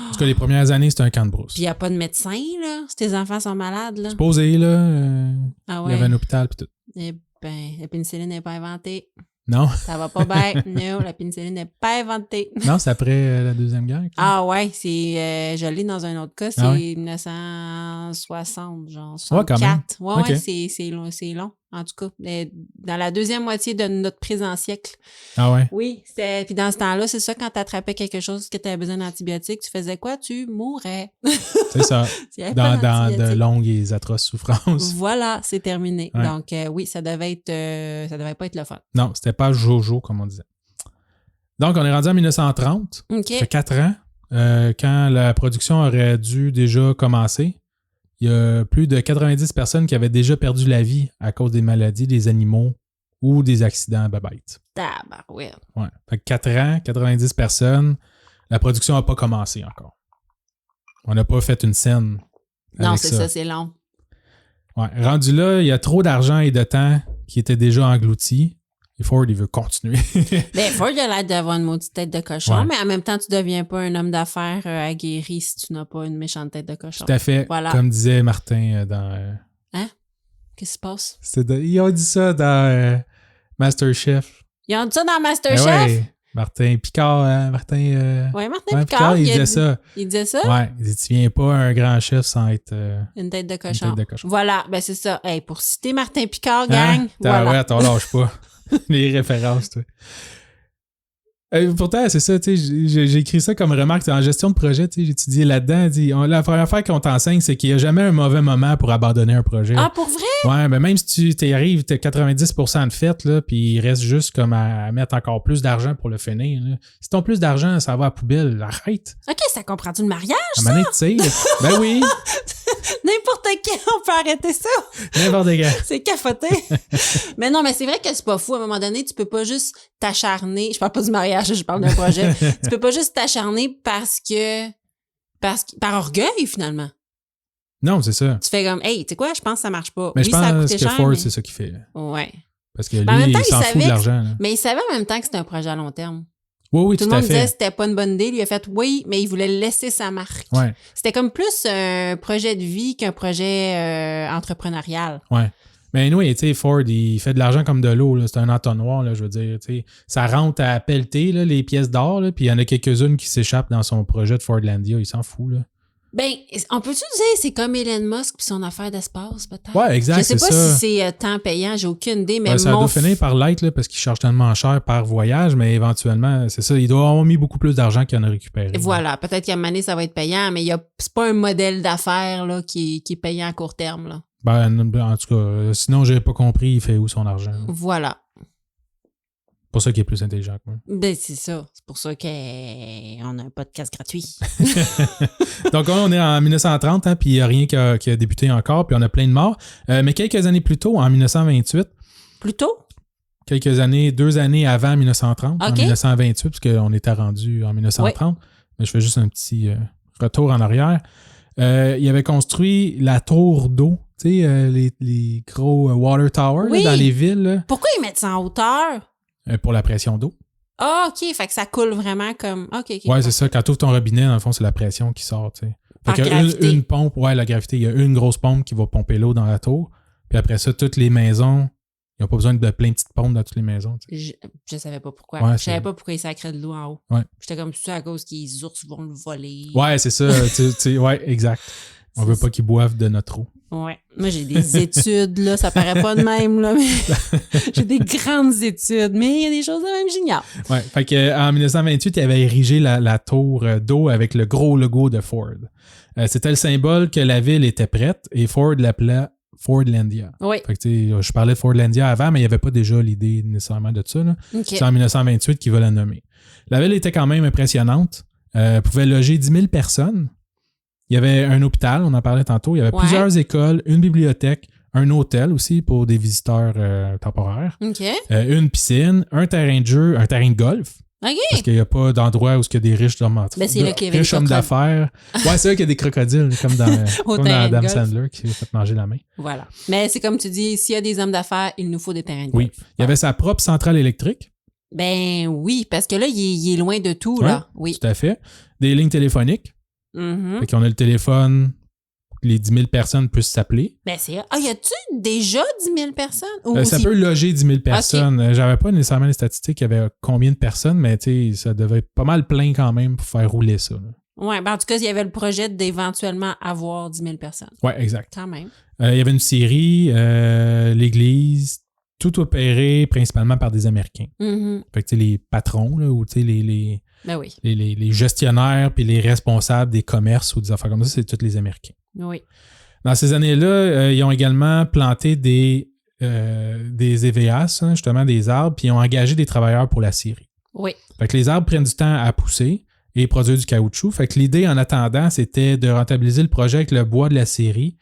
Parce que les premières années, c'est un camp de brousse. Puis il y a pas de médecin, là, si tes enfants sont malades, là. Supposé, là, ah ouais. Il y avait un hôpital, puis tout. Eh ben, la pénicilline n'est pas inventée. Non. Ça va pas bien. Non, la pénicilline n'est pas inventée. Non, c'est après la Deuxième Guerre. Ah ouais, c'est je l'ai dans un autre cas, c'est 1960, genre 64. Ouais, okay. C'est long, en tout cas. Dans la deuxième moitié de notre présent siècle. Ah ouais? Oui, puis dans ce temps-là, c'est ça, quand t'attrapais quelque chose que t'avais besoin d'antibiotiques, tu faisais quoi? Tu mourrais. C'est ça. dans de longues et atroces souffrances. Voilà, c'est terminé. Ouais. Donc oui, ça devait pas être le fun. Non, c'était pas Jojo, comme on disait. Donc, on est rendu en 1930. Okay. Ça fait 4 ans. Quand la production aurait dû déjà commencer, il y a plus de 90 personnes qui avaient déjà perdu la vie à cause des maladies des animaux ou des accidents à bêtes. Tabarouette. Ouais. Fait que 4 ans, 90 personnes, la production n'a pas commencé encore. On n'a pas fait une scène. Non, c'est ça, c'est long. Ouais. Rendu là, il y a trop d'argent et de temps qui étaient déjà engloutis. Et Ford, il veut continuer. Ben, Ford a l'air d'avoir une maudite tête de cochon, ouais. Mais en même temps, tu deviens pas un homme d'affaires aguerri si tu n'as pas une méchante tête de cochon. Tout à fait. Voilà. Comme disait Martin dans... Hein? Qu'est-ce qui se passe? Ils ont dit ça dans MasterChef. Ils ont dit ça dans MasterChef? Ouais. Martin Picard. Martin Picard. Il disait ça. Il disait ça? Ouais. Il dit, tu viens pas un grand chef sans être... une tête de cochon. Voilà. Ben, c'est ça. Hey, pour citer Martin Picard, gang, hein? voilà. Ouais, t'en lâches pas. Les références, toi. Pourtant, c'est ça, tu sais, j'ai écrit ça comme remarque. En gestion de projet, tu sais, j'ai étudié là-dedans. La première affaire qu'on t'enseigne, c'est qu'il n'y a jamais un mauvais moment pour abandonner un projet. Ah, pour vrai? Ouais, mais même si tu arrives, t'as 90% de fait, là, puis il reste juste comme à mettre encore plus d'argent pour le finir. Là. Si t'as plus d'argent, ça va à la poubelle. Arrête. OK, ça comprend-tu le mariage, ça? À un moment donné, tu sais. Ben oui. N'importe qui, on peut arrêter ça. N'importe qui. C'est cafoté. Mais non, mais c'est vrai que c'est pas fou. À un moment donné, tu peux pas juste t'acharner. Je parle pas du mariage, je parle d'un projet. Tu peux pas juste t'acharner par orgueil, finalement. Non, c'est ça. Tu fais comme, hey, tu sais quoi, je pense que ça marche pas. Mais oui, je pense ça a coûté que cher, Ford, mais... c'est ça qu'il fait. Ouais. Parce que lui, il s'en fout de l'argent. Là. Mais il savait en même temps que c'était un projet à long terme. Oui, tout à fait. le monde disait que c'était pas une bonne idée. Il a fait oui, mais il voulait laisser sa marque. Ouais. C'était comme plus un projet de vie qu'un projet entrepreneurial. Ouais. Mais nous, tu sais, Ford, il fait de l'argent comme de l'eau. C'est un entonnoir, là, je veux dire. T'sais. Ça rentre à pelleter, là, les pièces d'or, puis il y en a quelques-unes qui s'échappent dans son projet de Fordlandia. Il s'en fout, là. Ben, on peut-tu dire c'est comme Elon Musk puis son affaire d'espace, peut-être? Ouais, exact, je sais pas ça. si c'est temps payant, j'ai aucune idée, mais ça doit finir par l'être, là, parce qu'il charge tellement cher par voyage, mais éventuellement, c'est ça, il doit avoir mis beaucoup plus d'argent qu'il en a récupéré. Voilà, peut-être qu'à un moment donné, ça va être payant, mais c'est pas un modèle d'affaires là, qui est payant à court terme, là. Ben, en tout cas, sinon, j'ai pas compris, il fait où son argent. Là. Voilà. C'est pour ça qu'il est plus intelligent que moi. Ben, c'est ça. C'est pour ça qu'on a un podcast gratuit. Donc, on est en 1930, hein, puis il n'y a rien qui a débuté encore, puis on a plein de morts. Mais quelques années plus tôt, en 1928. Plus tôt? 2 années avant 1930, okay. En 1928, parce qu'on était rendu en 1930. Oui. Mais je fais juste un petit retour en arrière. Il avait construit la tour d'eau, tu sais, les gros water towers oui. Là, dans les villes. Là. Pourquoi ils mettent ça en hauteur? Pour la pression d'eau. Ah, OK. Fait que ça coule vraiment comme... OK. Ouais, c'est ça. Quand tu ouvres ton robinet, dans le fond, c'est la pression qui sort, tu sais. Par Fait qu'il y a gravité. une pompe, la gravité. Il y a une grosse pompe qui va pomper l'eau dans la tour. Puis après ça, toutes les maisons, ils n'ont pas besoin de plein de petites pompes dans toutes les maisons. Je savais pas pourquoi. Ouais, je savais pas pourquoi ils sacraient de l'eau en haut. Ouais. J'étais comme ça à cause que les ours vont le voler. Ouais, c'est ça. Ouais, exact. On veut pas qu'ils boivent de notre eau. Ouais. Moi, j'ai des études, là. Ça paraît pas de même, là. Mais j'ai des grandes études. Mais il y a des choses de même géniales. Ouais. Fait qu'en 1928, il avait érigé la tour d'eau avec le gros logo de Ford. C'était le symbole que la ville était prête et Ford l'appelait Fordlandia. Oui. Fait que, je parlais de Fordlandia avant, mais il n'y avait pas déjà l'idée nécessairement de ça. Là. Okay. C'est en 1928 qu'il va la nommer. La ville était quand même impressionnante. Pouvait loger 10 000 personnes. Il y avait un hôpital, on en parlait tantôt. Il y avait plusieurs écoles, une bibliothèque, un hôtel aussi pour des visiteurs temporaires. OK. Une piscine, un terrain de jeu, un terrain de golf. OK. Parce qu'il n'y a pas d'endroit où il y a des riches dormants. Ben, c'est là qu'il y avait riches hommes d'affaires. Ouais, c'est là qu'il y a des crocodiles, comme dans Adam Sandler qui a fait manger la main. Voilà. Mais c'est comme tu dis, s'il y a des hommes d'affaires, il nous faut des terrains de golf. Oui. Il y avait sa propre centrale électrique. Ben oui, parce que là, il est loin de tout, là. Oui. Tout à fait. Des lignes téléphoniques. Fait qu'on a le téléphone, les 10 000 personnes puissent s'appeler. Ben c'est... Ah, y a-tu déjà 10 000 personnes? Ça peut loger 10 000 personnes. Okay. J'avais pas nécessairement les statistiques, il y avait combien de personnes, mais ça devait être pas mal plein quand même pour faire rouler ça. Oui, ben en tout cas, il y avait le projet d'éventuellement avoir 10 000 personnes. Oui, exact. Quand même. Il y avait une scierie, l'église, tout opéré principalement par des Américains. Fait que les patrons, là, ou ben oui. les gestionnaires puis les responsables des commerces ou des affaires comme ça, c'est tous les Américains. Oui. Dans ces années-là, ils ont également planté des EVAs, hein, justement des arbres, puis ils ont engagé des travailleurs pour la scierie. Oui. Fait que les arbres prennent du temps à pousser et produire du caoutchouc. Fait que l'idée, en attendant, c'était de rentabiliser le projet avec le bois de la scierie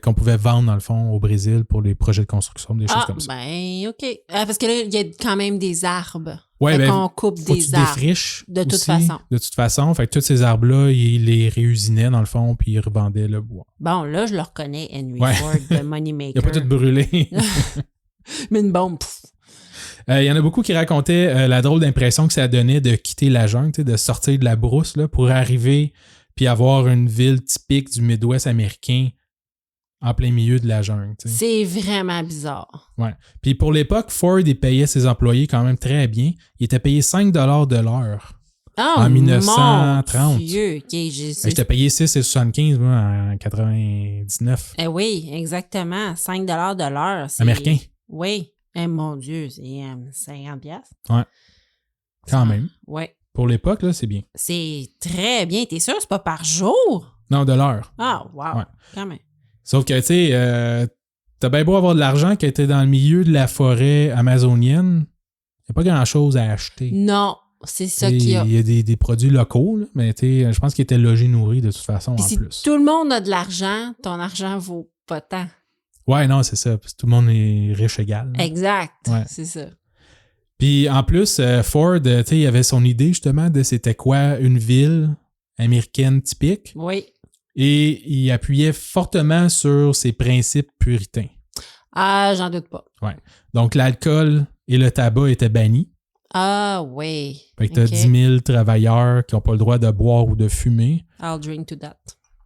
qu'on pouvait vendre, dans le fond, au Brésil pour les projets de construction, des choses comme ça. Ben, OK. Parce que là, il y a quand même des arbres. Ouais, ben, qu'on coupe des arbres. Défriches de toute aussi, façon. De toute façon. Fait que tous ces arbres-là, ils les réusinaient, dans le fond, puis ils revendaient le bois. Bon, là, je le reconnais, Henry Ford, de Moneymaker. Il n'a pas tout brûlé. Mais une bombe, il y en a beaucoup qui racontaient la drôle d'impression que ça donnait de quitter la jungle, de sortir de la brousse là, pour arriver puis avoir une ville typique du Midwest américain en plein milieu de la jungle. T'sais. C'est vraiment bizarre. Ouais. Puis pour l'époque, Ford, il payait ses employés quand même très bien. Il était payé 5 $ de l'heure en 1930. Mon Dieu. Okay, j'étais payé 6,75 moi, en 99. Oui, exactement. 5 $ de l'heure. Américain. Oui. Mon Dieu, c'est 50$. Ouais. Quand même. Ouais. Pour l'époque, là, c'est bien. C'est très bien. T'es sûr, c'est pas par jour? Non, de l'heure. Ah, wow. Ouais. Quand même. Sauf que, tu sais, t'as bien beau avoir de l'argent qui était dans le milieu de la forêt amazonienne, il n'y a pas grand-chose à acheter. Non, c'est ça qu'il y a. Il y a des produits locaux, là, mais tu sais, je pense qu'ils étaient logés, nourris de toute façon, puis en si plus. Tout le monde a de l'argent, ton argent vaut pas tant. Ouais, non, c'est ça. Parce que tout le monde est riche égal. Là. Exact. Ouais. C'est ça. Puis en plus, Ford, tu sais, il avait son idée justement de c'était quoi une ville américaine typique. Oui. Et il appuyait fortement sur ses principes puritains. Ah, j'en doute pas. Ouais. Donc l'alcool et le tabac étaient bannis. Ah, oui. Fait que t'as 10 000 travailleurs qui n'ont pas le droit de boire ou de fumer. I'll drink to that.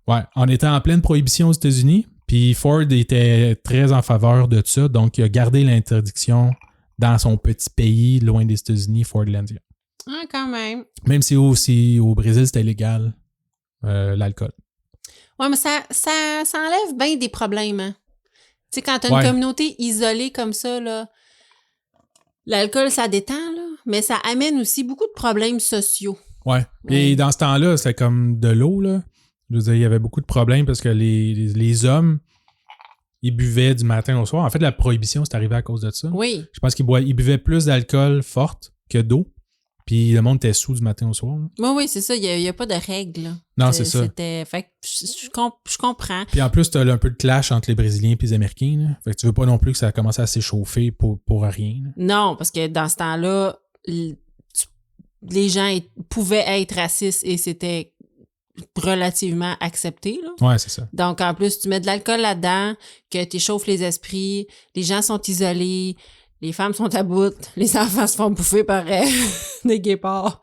Ouais. On était en pleine prohibition aux États-Unis. Puis Ford était très en faveur de ça, donc il a gardé l'interdiction dans son petit pays, loin des États-Unis, Fordlandia. Ah, quand même. Même si aussi au Brésil, c'était illégal, l'alcool. Ouais, mais ça enlève bien des problèmes. Hein? Tu sais, quand t'as une communauté isolée comme ça, là, l'alcool, ça détend, là, mais ça amène aussi beaucoup de problèmes sociaux. Ouais. Et dans ce temps-là, c'était comme de l'eau, là. Je veux dire, il y avait beaucoup de problèmes parce que les hommes, ils buvaient du matin au soir. En fait, la prohibition, c'est arrivé à cause de ça. Oui. Je pense qu'ils buvaient plus d'alcool forte que d'eau. Puis le monde était sous du matin au soir. Oui, c'est ça. Il n'y a pas de règles. Là. Non, c'est ça. Fait que je comprends. Puis en plus, tu as un peu de clash entre les Brésiliens et les Américains. Là. Fait que tu veux pas non plus que ça commence à s'échauffer pour rien. Là. Non, parce que dans ce temps-là, les gens pouvaient être racistes et c'était relativement accepté. Là. Ouais, c'est ça. Donc, en plus, tu mets de l'alcool là-dedans, que tu échauffes les esprits, les gens sont isolés, les femmes sont à bout, les enfants se font bouffer par des guépards.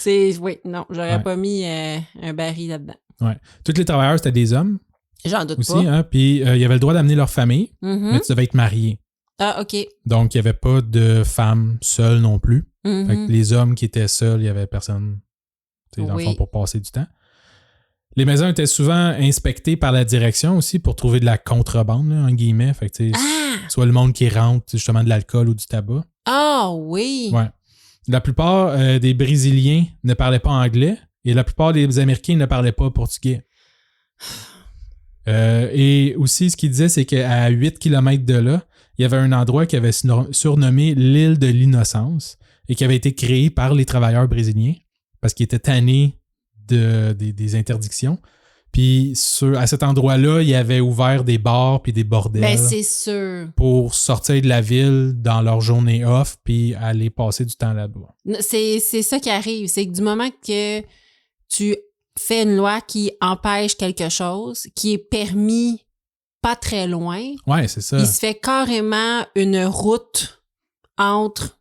Oui, non, j'aurais pas mis un baril là-dedans. Ouais. Tous les travailleurs, c'était des hommes. J'en doute aussi, pas. Hein? Puis il y avait le droit d'amener leur famille, mais tu devais être marié. Ah, OK. Donc, il n'y avait pas de femmes seules non plus. Fait que les hommes qui étaient seuls, il n'y avait personne, dans le fond, pour passer du temps. Les maisons étaient souvent inspectées par la direction aussi pour trouver de la contrebande, là, en guillemets. Fait que, soit le monde qui rentre, justement, de l'alcool ou du tabac. Ah, oui! Ouais. La plupart des Brésiliens ne parlaient pas anglais et la plupart des Américains ne parlaient pas portugais. Et aussi, ce qu'il disait, c'est qu'à 8 km de là, il y avait un endroit qui avait surnommé l'île de l'innocence et qui avait été créé par les travailleurs brésiliens parce qu'ils étaient tannés des interdictions. Puis à cet endroit-là, il y avait ouvert des bars puis des bordels. Ben, c'est sûr. Pour sortir de la ville dans leur journée off puis aller passer du temps là-bas. C'est ça qui arrive. C'est que du moment que tu fais une loi qui empêche quelque chose, qui est permis pas très loin, c'est ça. Il se fait carrément une route entre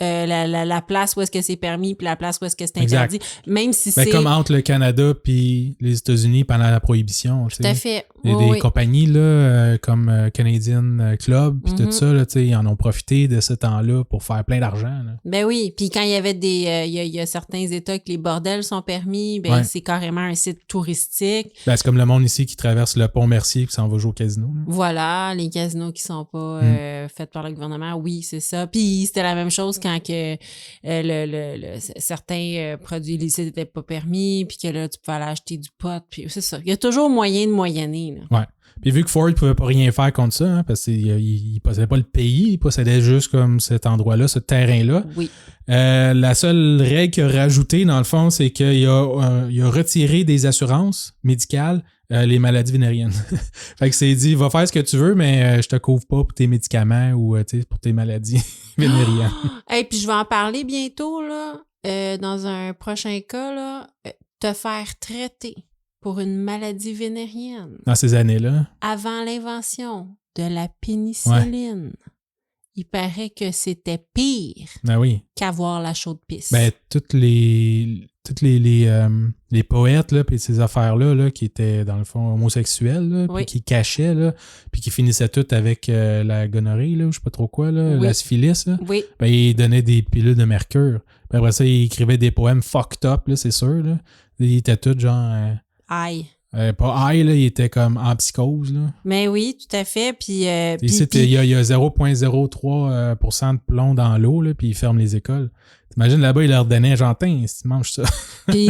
la place où est-ce que c'est permis puis la place où est-ce que c'est interdit. Exact. Même si c'est... Comme entre le Canada puis les États-Unis pendant la Prohibition. Tout à fait. Il y a des compagnies là, comme Canadian Club puis tout ça, là, ils en ont profité de ce temps-là pour faire plein d'argent. Là. Ben oui. Puis quand il y avait il y a certains États que les bordels sont permis, c'est carrément un site touristique. Ben, c'est comme le monde ici qui traverse le pont Mercier et qui s'en va jouer au casino. Là. Voilà, les casinos qui sont pas faits par le gouvernement, oui, c'est ça. Puis c'était la même chose quand que certains produits illicites n'étaient pas permis, puis que là, tu pouvais aller acheter du pot, puis c'est ça. Il y a toujours moyen de moyenner. Là. Ouais. Puis vu que Ford ne pouvait pas rien faire contre ça, hein, parce qu'il ne possédait pas le pays, il possédait juste comme cet endroit-là, ce terrain-là. Oui. La seule règle qu'il a rajoutée, dans le fond, c'est qu'il a retiré des assurances médicales les maladies vénériennes. Fait que c'est dit, va faire ce que tu veux, mais je te couvre pas pour tes médicaments ou pour tes maladies vénériennes. Et puis je vais en parler bientôt, là, dans un prochain cas, là, te faire traiter pour une maladie vénérienne. Dans ces années-là. Avant l'invention de la pénicilline. Ouais. Il paraît que c'était pire qu'avoir la chaude pisse. Ben, toutes les poètes, là, puis ces affaires-là, là, qui étaient, dans le fond, homosexuels, là, puis qui cachaient, là, puis qui finissaient toutes avec la gonorrhée, là, ou je sais pas trop quoi, là, la syphilis, là, ben, ils donnaient des pilules de mercure. Puis après ça, ils écrivaient des poèmes fucked up, là, c'est sûr, là. Ils étaient tous genre... Aïe. Pas high, là, il était comme en psychose. Là. Mais oui, tout à fait. Puis, il y a 0,03% de plomb dans l'eau, là, puis ils ferment les écoles. T'imagines, là-bas, ils leur donnaient gentil si tu manges ça. Puis,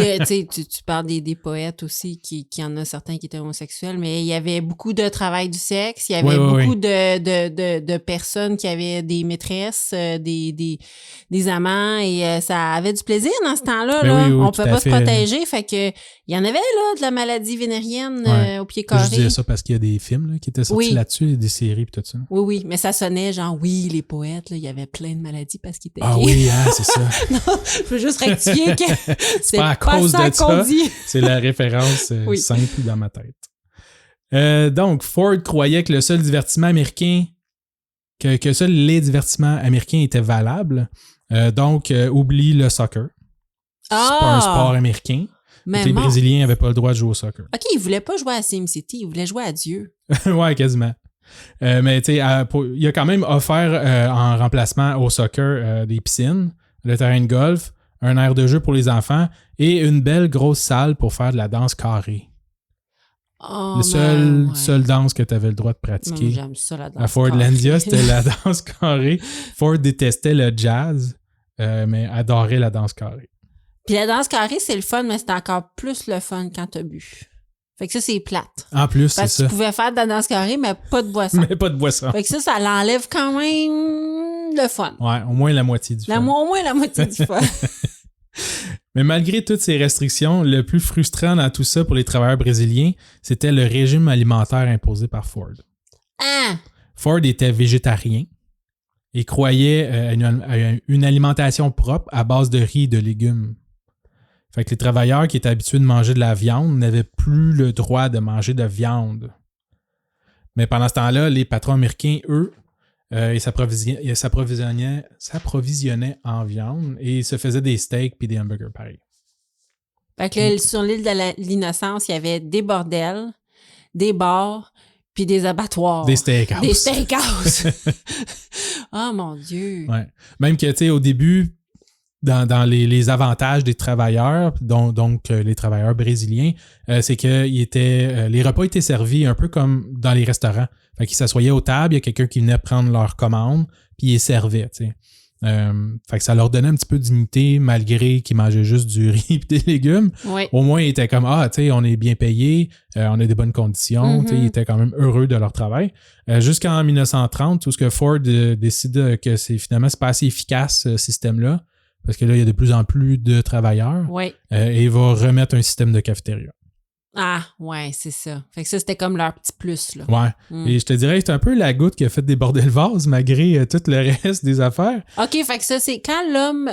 tu parles des poètes aussi, qui en a certains qui étaient homosexuels, mais il y avait beaucoup de travail du sexe, il y avait beaucoup de personnes qui avaient des maîtresses, des amants, et ça avait du plaisir dans ce temps-là. Là. On ne pouvait pas se protéger, fait que il y en avait là de la maladie vénérienne au pied carré. Je disais ça parce qu'il y a des films là, qui étaient sortis là-dessus, des séries et tout ça. Oui, mais ça sonnait genre, les poètes, là, il y avait plein de maladies parce qu'ils étaient gays. Oui, c'est ça. Non, je veux juste rectifier que c'est pas à cause de ça. C'est la référence simple dans ma tête. Donc, Ford croyait que le seul divertissement américain, que seuls les divertissements américains étaient valables. Donc, oublie le soccer. C'est pas un sport américain. Les Brésiliens n'avaient pas le droit de jouer au soccer. OK, ils voulaient pas jouer à SimCity, ils voulaient jouer à Dieu. Ouais, quasiment. Mais tu sais, il a quand même offert en remplacement au soccer des piscines, le terrain de golf, un aire de jeu pour les enfants et une belle grosse salle pour faire de la danse carrée. La seule danse que tu avais le droit de pratiquer. J'aime ça, la danse à Fordlandia, c'était la danse carrée. Ford détestait le jazz, mais adorait la danse carrée. Puis la danse carrée, c'est le fun, mais c'est encore plus le fun quand t'as bu. Fait que ça, c'est plate. En plus, c'est ça. Parce que tu pouvais faire de la danse carrée, mais pas de boisson. Mais pas de boisson. Fait que ça l'enlève quand même le fun. Ouais, au moins la moitié du fun. Au moins la moitié du fun. Mais malgré toutes ces restrictions, le plus frustrant dans tout ça pour les travailleurs brésiliens, c'était le régime alimentaire imposé par Ford. Ford était végétarien et croyait à une alimentation propre à base de riz et de légumes. Fait que les travailleurs qui étaient habitués de manger de la viande n'avaient plus le droit de manger de viande. Mais pendant ce temps-là, les patrons américains, eux, ils s'approvisionnaient en viande et ils se faisaient des steaks puis des hamburgers pareil. Fait que là, sur l'île de l'Innocence, il y avait des bordels, des bars, puis des abattoirs. Des steakhouses. Des steakhouses. Oh mon Dieu. Ouais. Même que, tu sais, au début, dans les avantages des travailleurs, donc les travailleurs brésiliens, c'est que les repas étaient servis un peu comme dans les restaurants. Fait qu'ils s'assoyaient aux tables, il y a quelqu'un qui venait prendre leur commande, puis ils les servaient, tu sais. Fait que ça leur donnait un petit peu d'unité malgré qu'ils mangeaient juste du riz et des légumes. Oui. Au moins, ils étaient comme, tu sais, on est bien payés, on a des bonnes conditions, tu sais, ils étaient quand même heureux de leur travail. Jusqu'en 1930, où ce que Ford décide que c'est pas assez efficace, ce système-là, parce que là, il y a de plus en plus de travailleurs. Oui. Et il va remettre un système de cafétéria. Ah, ouais, c'est ça. Fait que ça, c'était comme leur petit plus, là. Ouais. Et je te dirais que c'est un peu la goutte qui a fait déborder le vase malgré tout le reste des affaires. OK, fait que ça, c'est quand l'homme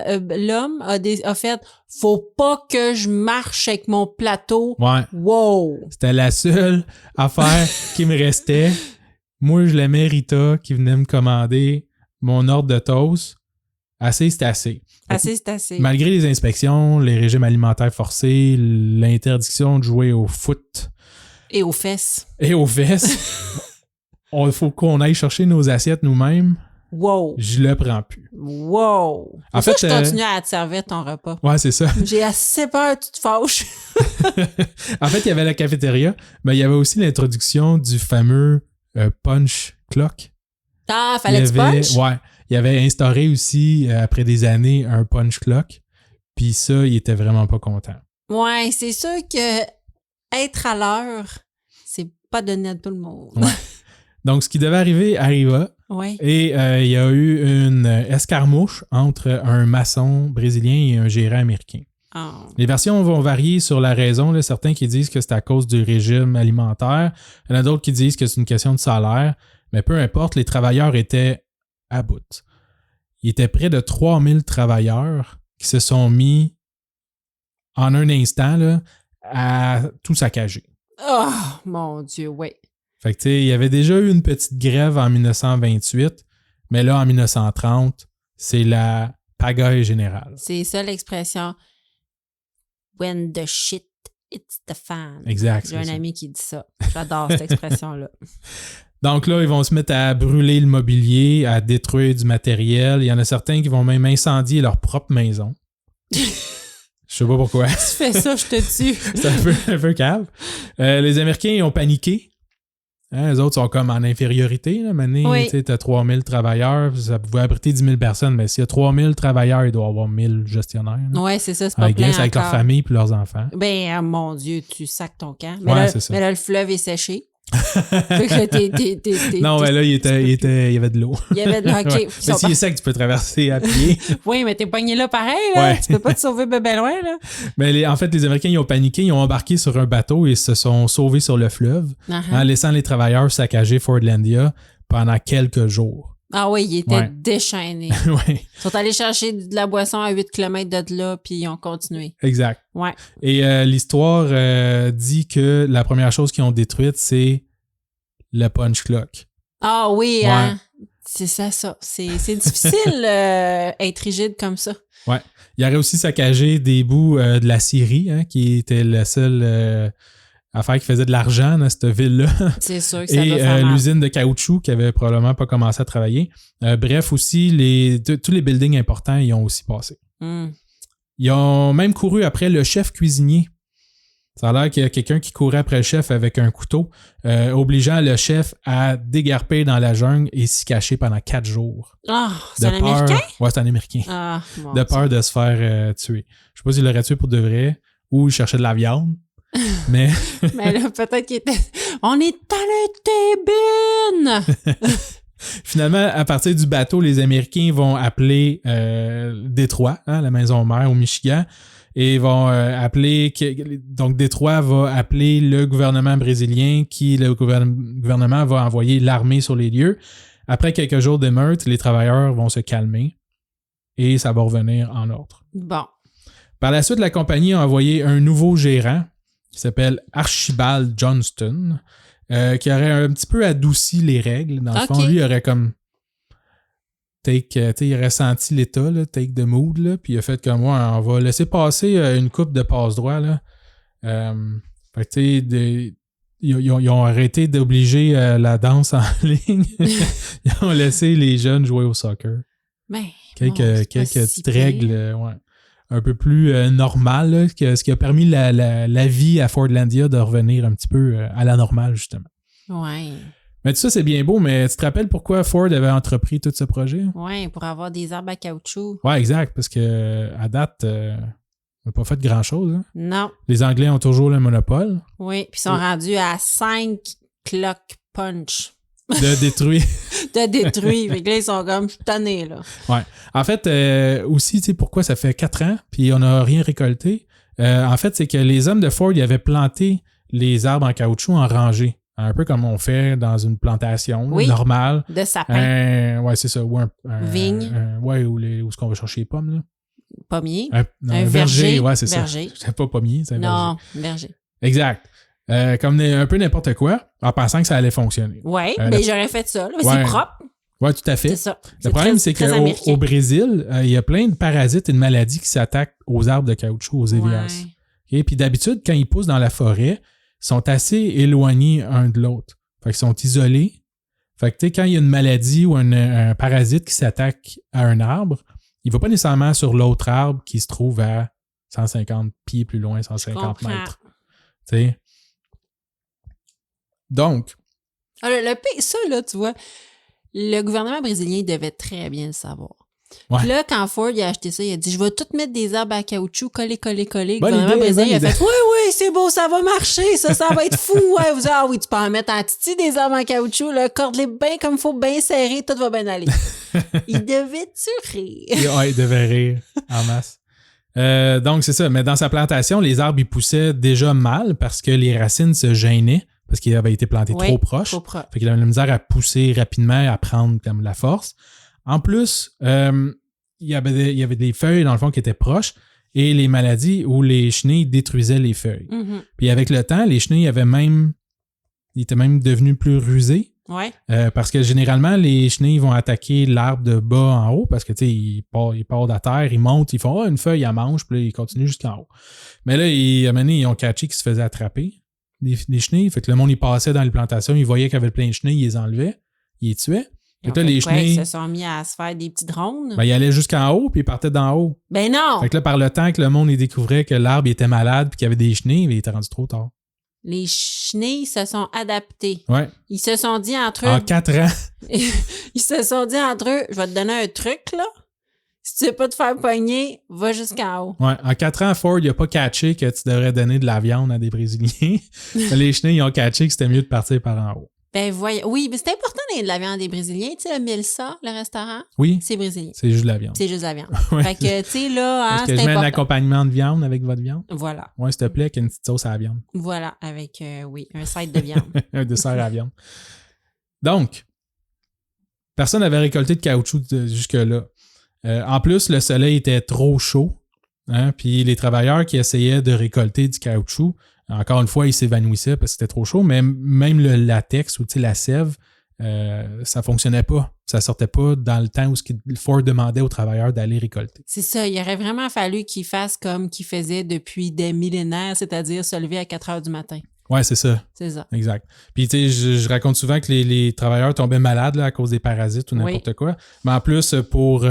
a fait « Faut pas que je marche avec mon plateau. » Ouais. Wow! C'était la seule affaire qui me restait. Moi, je l'aimais Rita qui venait me commander mon ordre de toast. Assez, c'est assez. Assez, c'est assez. Malgré les inspections, les régimes alimentaires forcés, l'interdiction de jouer au foot. Et aux fesses. Et aux fesses. Il faut qu'on aille chercher nos assiettes nous-mêmes. Wow! Je le prends plus. Wow! En fait, je continue à te servir ton repas. Ouais, c'est ça. J'ai assez peur que tu te fâches. En fait, il y avait la cafétéria, mais il y avait aussi l'introduction du fameux punch clock. Ah, fallait que tu punches? Ouais. Il avait instauré aussi, après des années, un punch clock. Puis ça, il était vraiment pas content. Ouais, c'est sûr que être à l'heure, c'est pas donné à tout le monde. Ouais. Donc, ce qui devait arriver arriva. Ouais. Et il y a eu une escarmouche entre un maçon brésilien et un gérant américain. Oh. Les versions vont varier sur la raison. Là. Certains qui disent que c'est à cause du régime alimentaire. Il y en a d'autres qui disent que c'est une question de salaire. Mais peu importe, les travailleurs étaient à bout. Il y était près de 3000 travailleurs qui se sont mis en un instant là, à tout saccager. Oh, mon Dieu, oui. Fait que tu sais, il y avait déjà eu une petite grève en 1928, mais là, en 1930, c'est la pagaille générale. C'est ça l'expression « when the shit hits the fan ». Exact. J'ai un ami qui dit ça. J'adore cette expression-là. Donc là, ils vont se mettre à brûler le mobilier, à détruire du matériel. Il y en a certains qui vont même incendier leur propre maison. Je sais pas pourquoi. Tu fais ça, je te tue. C'est un peu cave. Les Américains, ils ont paniqué. Hein, les autres sont comme en infériorité. Là. Maintenant, oui. Tu as 3000 travailleurs. Ça pouvait abriter 10 000 personnes. Mais s'il y a 3000 travailleurs, il doit y avoir 1000 gestionnaires. Oui, c'est ça. C'est pas plein avec leur famille et leurs enfants. Ben, mon Dieu, tu sacs ton camp. C'est ça. Mais là, le fleuve est séché. Fait que là, non, mais là, il y avait de l'eau. Il y avait de l'eau. OK. Ouais. Mais s'il est sec, tu peux traverser à pied. Oui, mais t'es pogné là pareil. Là. Ouais. Tu peux pas te sauver bébé loin. Là. Mais en fait, les Américains, ils ont paniqué. Ils ont embarqué sur un bateau et se sont sauvés sur le fleuve en laissant les travailleurs saccager Fordlandia pendant quelques jours. Ah oui, ils étaient déchaînés. Ouais. Ils sont allés chercher de la boisson à 8 km de là, puis ils ont continué. Exact. Ouais. Et l'histoire dit que la première chose qu'ils ont détruite, c'est le punch clock. Ah oui, hein? C'est ça. C'est difficile être rigide comme ça. Ouais. Il aurait aussi saccagé des bouts de la Syrie, hein, qui était la seule affaire qui faisait de l'argent dans cette ville-là. C'est sûr que ça doit faire mal. L'usine de caoutchouc qui avait probablement pas commencé à travailler. Bref, aussi, tous les buildings importants y ont aussi passé. Ils ont même couru après le chef cuisinier. Ça a l'air qu'il y a quelqu'un qui courait après le chef avec un couteau, obligeant le chef à dégarper dans la jungle et s'y cacher pendant 4 jours. Ah, c'est un Américain? Ouais, c'est un Américain. Ah, de peur de se faire tuer. Je sais pas s'il l'aurait tué pour de vrai ou il cherchait de la viande. Mais là, peut-être qu'il était... On est à l'Étébine! Finalement, à partir du bateau, les Américains vont appeler Détroit, hein, la maison mère au Michigan, et vont appeler... Donc, Détroit va appeler le gouvernement brésilien le gouvernement va envoyer l'armée sur les lieux. Après quelques jours d'émeute, les travailleurs vont se calmer et ça va revenir en ordre. Bon. Par la suite, la compagnie a envoyé un nouveau gérant qui s'appelle Archibald Johnston, qui aurait un petit peu adouci les règles. Dans le fond, lui aurait comme il a ressenti l'état, là, take the mood, là, puis il a fait comme moi, on va laisser passer une coupe de passe-droit, là. Fait que, tu sais, ils ont arrêté d'obliger la danse en ligne. Ils ont laissé les jeunes jouer au soccer. Ben, quelques petites règles, un peu plus normales, là, ce qui a permis la vie à Fordlandia de revenir un petit peu à la normale, justement. Ouais. Mais tout ça, c'est bien beau, mais tu te rappelles pourquoi Ford avait entrepris tout ce projet? Oui, pour avoir des arbres à caoutchouc. Oui, exact, parce que à date, on n'a pas fait grand-chose. Hein? Non. Les Anglais ont toujours le monopole. Oui, puis ils sont rendus à 5 clock punch. De détruire. De détruire. Fait que là, ils sont comme tannés, là. Ouais. En fait, aussi, tu sais, pourquoi ça fait 4 ans, puis on n'a rien récolté? En fait, c'est que les hommes de Ford, ils avaient planté les arbres en caoutchouc en rangée. Un peu comme on fait dans une plantation normale. De sapin. Ouais, c'est ça. Ou un vigne. Où est-ce qu'on va chercher les pommes, là? Pommier. Un verger. Ouais, c'est verger. ça. C'est pas pommier, c'est un verger. Non, verger. Exact. Comme un peu n'importe quoi, en pensant que ça allait fonctionner. Oui, mais j'aurais fait ça. Là. C'est propre. Oui, tout à fait. C'est ça. Le problème, c'est qu'au Brésil, il y a plein de parasites et de maladies qui s'attaquent aux arbres de caoutchouc, aux évias. Okay? Puis d'habitude, quand ils poussent dans la forêt, ils sont assez éloignés un de l'autre. Fait qu'ils sont isolés. Fait que, tu sais, quand il y a une maladie ou un parasite qui s'attaque à un arbre, il ne va pas nécessairement sur l'autre arbre qui se trouve à 150 pieds plus loin, 150 mètres. Tu sais. Donc. Alors, ça, là, tu vois, le gouvernement brésilien devait très bien le savoir. Ouais. Puis là, quand Ford a acheté ça, il a dit, je vais tout mettre des arbres à caoutchouc, coller. Le gouvernement brésilien a fait, oui, c'est beau, ça va marcher, ça va être fou. Ouais, vous dites, oui, tu peux en mettre en titi des arbres en caoutchouc, là, corde-les bien comme il faut, bien serré, tout va bien aller. Il devait-tu rire? Ouais, il devait rire en masse. Donc, c'est ça. Mais dans sa plantation, les arbres, ils poussaient déjà mal parce que les racines se gênaient parce qu'ils avaient été plantés trop proches. Fait qu'il avait la misère à pousser rapidement, à prendre comme la force. En plus, il y avait des feuilles, dans le fond, qui étaient proches et les maladies où les chenilles détruisaient les feuilles. Mm-hmm. Puis avec le temps, les chenilles étaient même devenues plus rusées. Ouais. Parce que généralement, les chenilles vont attaquer l'arbre de bas en haut parce que, tu sais, ils partent de la terre, ils montent, ils font une feuille, ils mangent, puis là, ils continuent jusqu'en haut. Mais là, à un moment donné, ils ont catché qu'ils se faisaient attraper, les chenilles. Fait que le monde, il passait dans les plantations, ils voyaient qu'il y avait plein de chenilles, ils les enlevaient, ils les tuaient. Les chenilles, ils se sont mis à se faire des petits drones. Ben, ils allaient jusqu'en haut, puis ils partaient d'en haut. Ben non! Fait que là, par le temps que le monde, il découvrait que l'arbre était malade, puis qu'il y avait des chenilles, il était rendu trop tard. Les chenilles se sont adaptés. Ouais. Ils se sont dit entre eux... En 4 ans. Ils se sont dit entre eux, je vais te donner un truc, là. Si tu veux pas te faire pogner, va jusqu'en haut. Ouais. En 4 ans, Ford, il a pas catché que tu devrais donner de la viande à des Brésiliens. Les chenilles, ils ont catché que c'était mieux de partir par en haut. Ben voyons. Oui, mais c'est important d'aller de la viande des Brésiliens. Tu sais, le Milsa, le restaurant, oui, c'est brésilien. C'est juste de la viande. C'est juste de la viande. Ouais. Fait que, tu sais, là, est-ce que je mets un accompagnement de viande avec votre viande? Voilà. Oui, s'il te plaît, avec une petite sauce à la viande. Voilà, avec, un side de viande. Un dessert à la viande. Donc, personne n'avait récolté de caoutchouc jusque-là. En plus, le soleil était trop chaud. Hein, puis les travailleurs qui essayaient de récolter du caoutchouc, encore une fois, ils s'évanouissaient parce que c'était trop chaud, mais même le latex ou la sève, ça fonctionnait pas. Ça sortait pas dans le temps où Ford demandait aux travailleurs d'aller récolter. C'est ça. Il aurait vraiment fallu qu'ils fassent comme qu'ils faisaient depuis des millénaires, c'est-à-dire se lever à 4 heures du matin. Ouais, c'est ça. C'est ça. Exact. Puis, tu sais, je raconte souvent que les travailleurs tombaient malades là, à cause des parasites ou n'importe quoi. Mais en plus, pour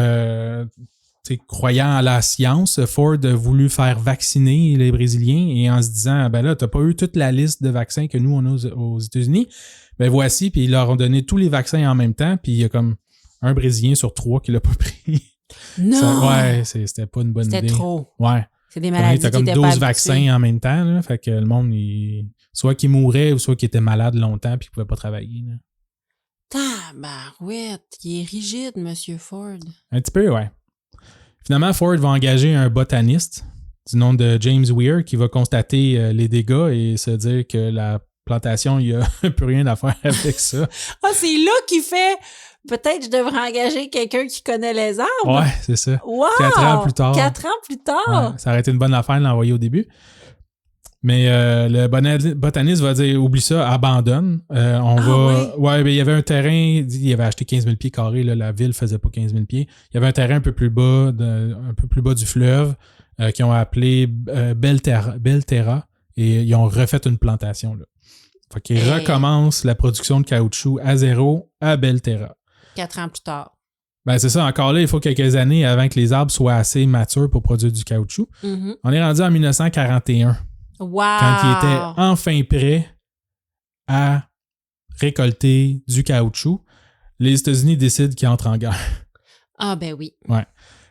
croyant à la science, Ford a voulu faire vacciner les Brésiliens et en se disant, ben là, t'as pas eu toute la liste de vaccins que nous, on a aux États-Unis. Ben voici, puis ils leur ont donné tous les vaccins en même temps, puis il y a comme un Brésilien sur 3 qui l'a pas pris. Non! C'était pas une bonne idée. C'était trop. Ouais. C'est des maladies t'as comme 12 vaccins en même temps, là, fait que le monde, soit qu'il mourait ou soit qu'il était malade longtemps puis qu'il pouvait pas travailler. Là. Tabarouette, il est rigide, Monsieur Ford. Un petit peu, ouais. Finalement, Ford va engager un botaniste du nom de James Weir qui va constater les dégâts et se dire que la plantation, il n'y a plus rien à faire avec ça. C'est là qu'il fait... Peut-être je devrais engager quelqu'un qui connaît les arbres. Ouais, c'est ça. Wow! 4 ans plus tard. 4 ans plus tard? Ouais, ça aurait été une bonne affaire de l'envoyer au début. Mais le botaniste va dire, oublie ça, abandonne. Ouais, ben, il y avait un terrain, il avait acheté 15 000 pieds carrés, là, la ville faisait pas 15 000 pieds. Il y avait un terrain un peu plus bas du fleuve, qu'ils ont appelé Belterra, et ils ont refait une plantation, là. Fait qu'ils recommencent la production de caoutchouc à zéro à Belterra. 4 ans plus tard. Ben c'est ça, encore là, il faut quelques années avant que les arbres soient assez matures pour produire du caoutchouc. Mm-hmm. On est rendu en 1941. Wow! Quand il était enfin prêt à récolter du caoutchouc, les États-Unis décident qu'ils entrent en guerre. Ah ben oui. Ouais.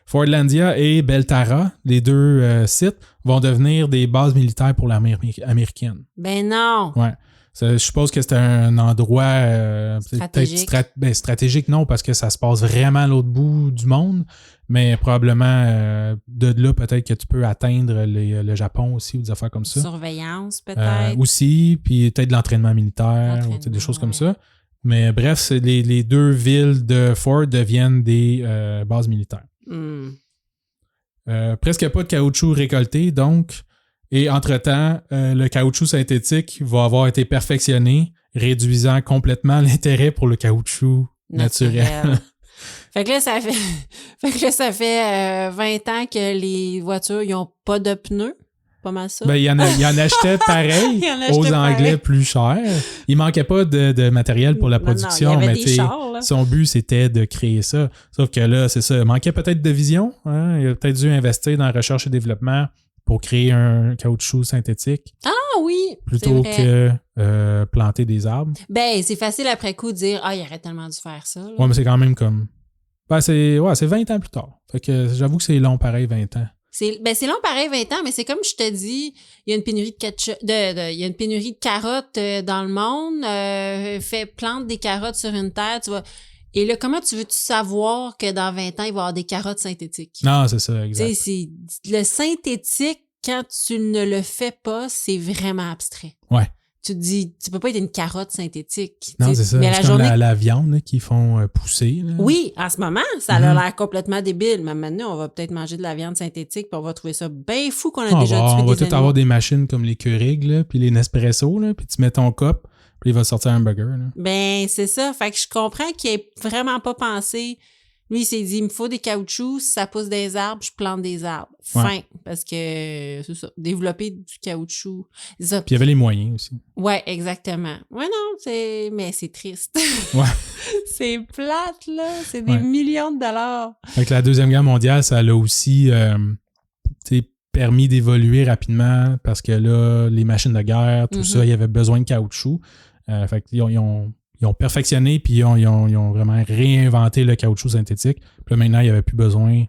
Fordlandia et Belterra, les deux sites, vont devenir des bases militaires pour l'armée américaine. Ben non! Ouais. Je suppose que c'était un endroit stratégique. Peut-être stratégique, non, parce que ça se passe vraiment à l'autre bout du monde, mais probablement de là, peut-être que tu peux atteindre le Japon aussi ou des affaires comme ça. Surveillance, peut-être. Aussi, puis peut-être de l'entraînement militaire ou des choses comme ça. Mais bref, les deux villes de Ford deviennent des bases militaires. Mm. Presque pas de caoutchouc récolté, donc... Et entre-temps, le caoutchouc synthétique va avoir été perfectionné, réduisant complètement l'intérêt pour le caoutchouc naturel. Fait que là, ça fait 20 ans que les voitures n'ont pas de pneus. Pas mal ça. Ben, il en achetait pareil aux Anglais plus cher. Il manquait pas de matériel pour la production, non, mais son but, c'était de créer ça. Sauf que là, c'est ça. Il manquait peut-être de vision. Hein? Il a peut-être dû investir dans la recherche et développement pour créer un caoutchouc synthétique. Ah oui! Plutôt que planter des arbres. Ben, c'est facile après coup de dire « Ah, il aurait tellement dû faire ça. » Ouais, mais c'est quand même comme... Ben, c'est 20 ans plus tard. Fait que j'avoue que c'est long pareil, 20 ans. C'est long pareil, 20 ans, mais c'est comme je te dis, il y a une pénurie de ketchup, il y a une pénurie de carottes dans le monde. Plante des carottes sur une terre, tu vois... Et là, comment tu veux-tu savoir que dans 20 ans, il va y avoir des carottes synthétiques? Non, c'est ça, exact. Le synthétique, quand tu ne le fais pas, c'est vraiment abstrait. Ouais. Tu te dis, tu peux pas être une carotte synthétique. Non, c'est ça. Mais c'est comme la viande là, qu'ils font pousser. Là. Oui, en ce moment, ça a l'air complètement débile. Mais maintenant, on va peut-être manger de la viande synthétique puis on va trouver ça bien fou qu'on a déjà tué des animaux. On va tout avoir des machines comme les Keurig, là, puis les Nespresso, là, puis tu mets ton cup, puis il va sortir un burger. Là. Ben, c'est ça. Fait que je comprends qu'il ait vraiment pas pensé. Lui, il s'est dit, il me faut des caoutchoucs, si ça pousse des arbres, je plante des arbres. Fin. Parce que, c'est ça, développer du caoutchouc. Ça. Puis il y avait les moyens aussi. Ouais, exactement. Ouais, non, mais c'est triste. Ouais. C'est plate, là. C'est des millions de dollars. Fait que la Deuxième Guerre mondiale, ça l'a aussi permis d'évoluer rapidement parce que là, les machines de guerre, tout ça, il y avait besoin de caoutchouc. Fait qu'ils ont perfectionné puis ils ont vraiment réinventé le caoutchouc synthétique. Puis là, maintenant, il n'y avait plus besoin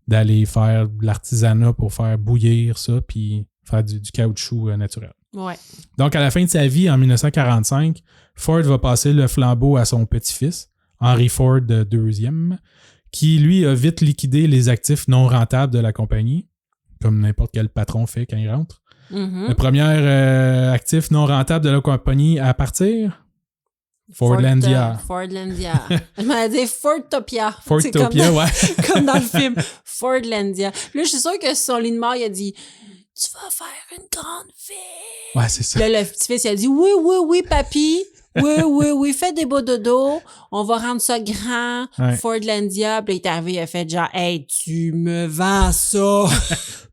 d'aller faire de l'artisanat pour faire bouillir ça puis faire du caoutchouc naturel. Ouais. Donc, à la fin de sa vie, en 1945, Ford va passer le flambeau à son petit-fils, Henry Ford II, qui, lui, a vite liquidé les actifs non rentables de la compagnie, comme n'importe quel patron fait quand il rentre. Mm-hmm. Le premier actif non rentable de la compagnie à partir... Fordlandia. Fordlandia. Je m'en ai dit Fordtopia. Fordtopia, ouais. Comme dans le film. Fordlandia. Puis là, je suis sûre que sur son lit de mort, il a dit « Tu vas faire une grande vie. » Ouais, c'est ça. Là, le petit-fils, il a dit « Oui, papy. Oui, fais des beaux dodos. On va rendre ça grand. Ouais. Fordlandia. » Puis il est arrivé, il a fait genre « Hey, tu me vends ça. »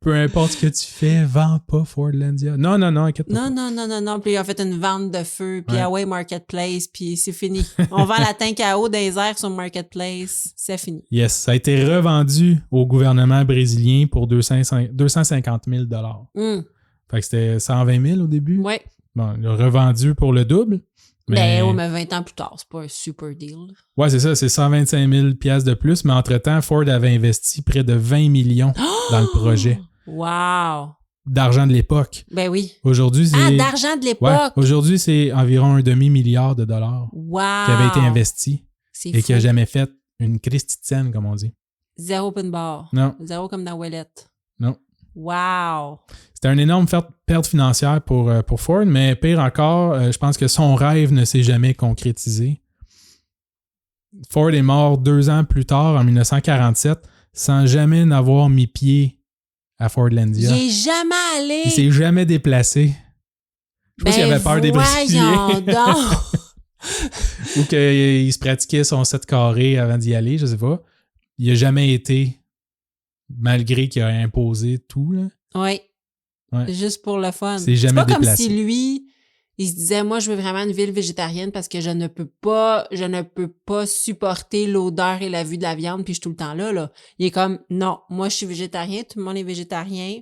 Peu importe ce que tu fais, vends pas Fordlandia. Non, inquiète pas. Non. Puis il a fait une vente de feu, puis Marketplace, puis c'est fini. On vend la tank à eau des airs sur Marketplace, c'est fini. Yes, ça a été revendu au gouvernement brésilien pour 250 000 $. Fait que c'était 120 000 au début. Ouais. Bon, il a revendu pour le double. Mais 20 ans plus tard, c'est pas un super deal. Ouais, c'est ça, c'est 125 000 $ de plus, mais entre-temps, Ford avait investi près de 20 millions dans le projet. Wow! D'argent de l'époque. Ben oui. Aujourd'hui, c'est... Ah, d'argent de l'époque! Ouais, aujourd'hui, c'est environ $1,5 milliard de dollars wow. qui avait été investi c'est et fou. qui n'a jamais fait une christitienne, comme on dit. Zéro open bar. Non. Zéro comme dans Ouellette. Non. Wow! C'était une énorme perte financière pour Ford, mais pire encore, je pense que son rêve ne s'est jamais concrétisé. Ford est mort 2 ans plus tard, en 1947, sans jamais n'avoir mis pied à Fordlandia. Il est jamais allé. Il s'est jamais déplacé. Je pense qu'il avait peur des Brésiliens. Donc. Ou qu'il se pratiquait son 7 carré avant d'y aller, je sais pas. Il a jamais été, malgré qu'il a imposé tout, là. Oui. Ouais. Juste pour le fun. C'est jamais pas déplacé. Comme si lui, il se disait, moi, je veux vraiment une ville végétarienne parce que je ne peux pas supporter l'odeur et la vue de la viande, puis je suis tout le temps là. Il est comme, non, moi, je suis végétarien, tout le monde est végétarien,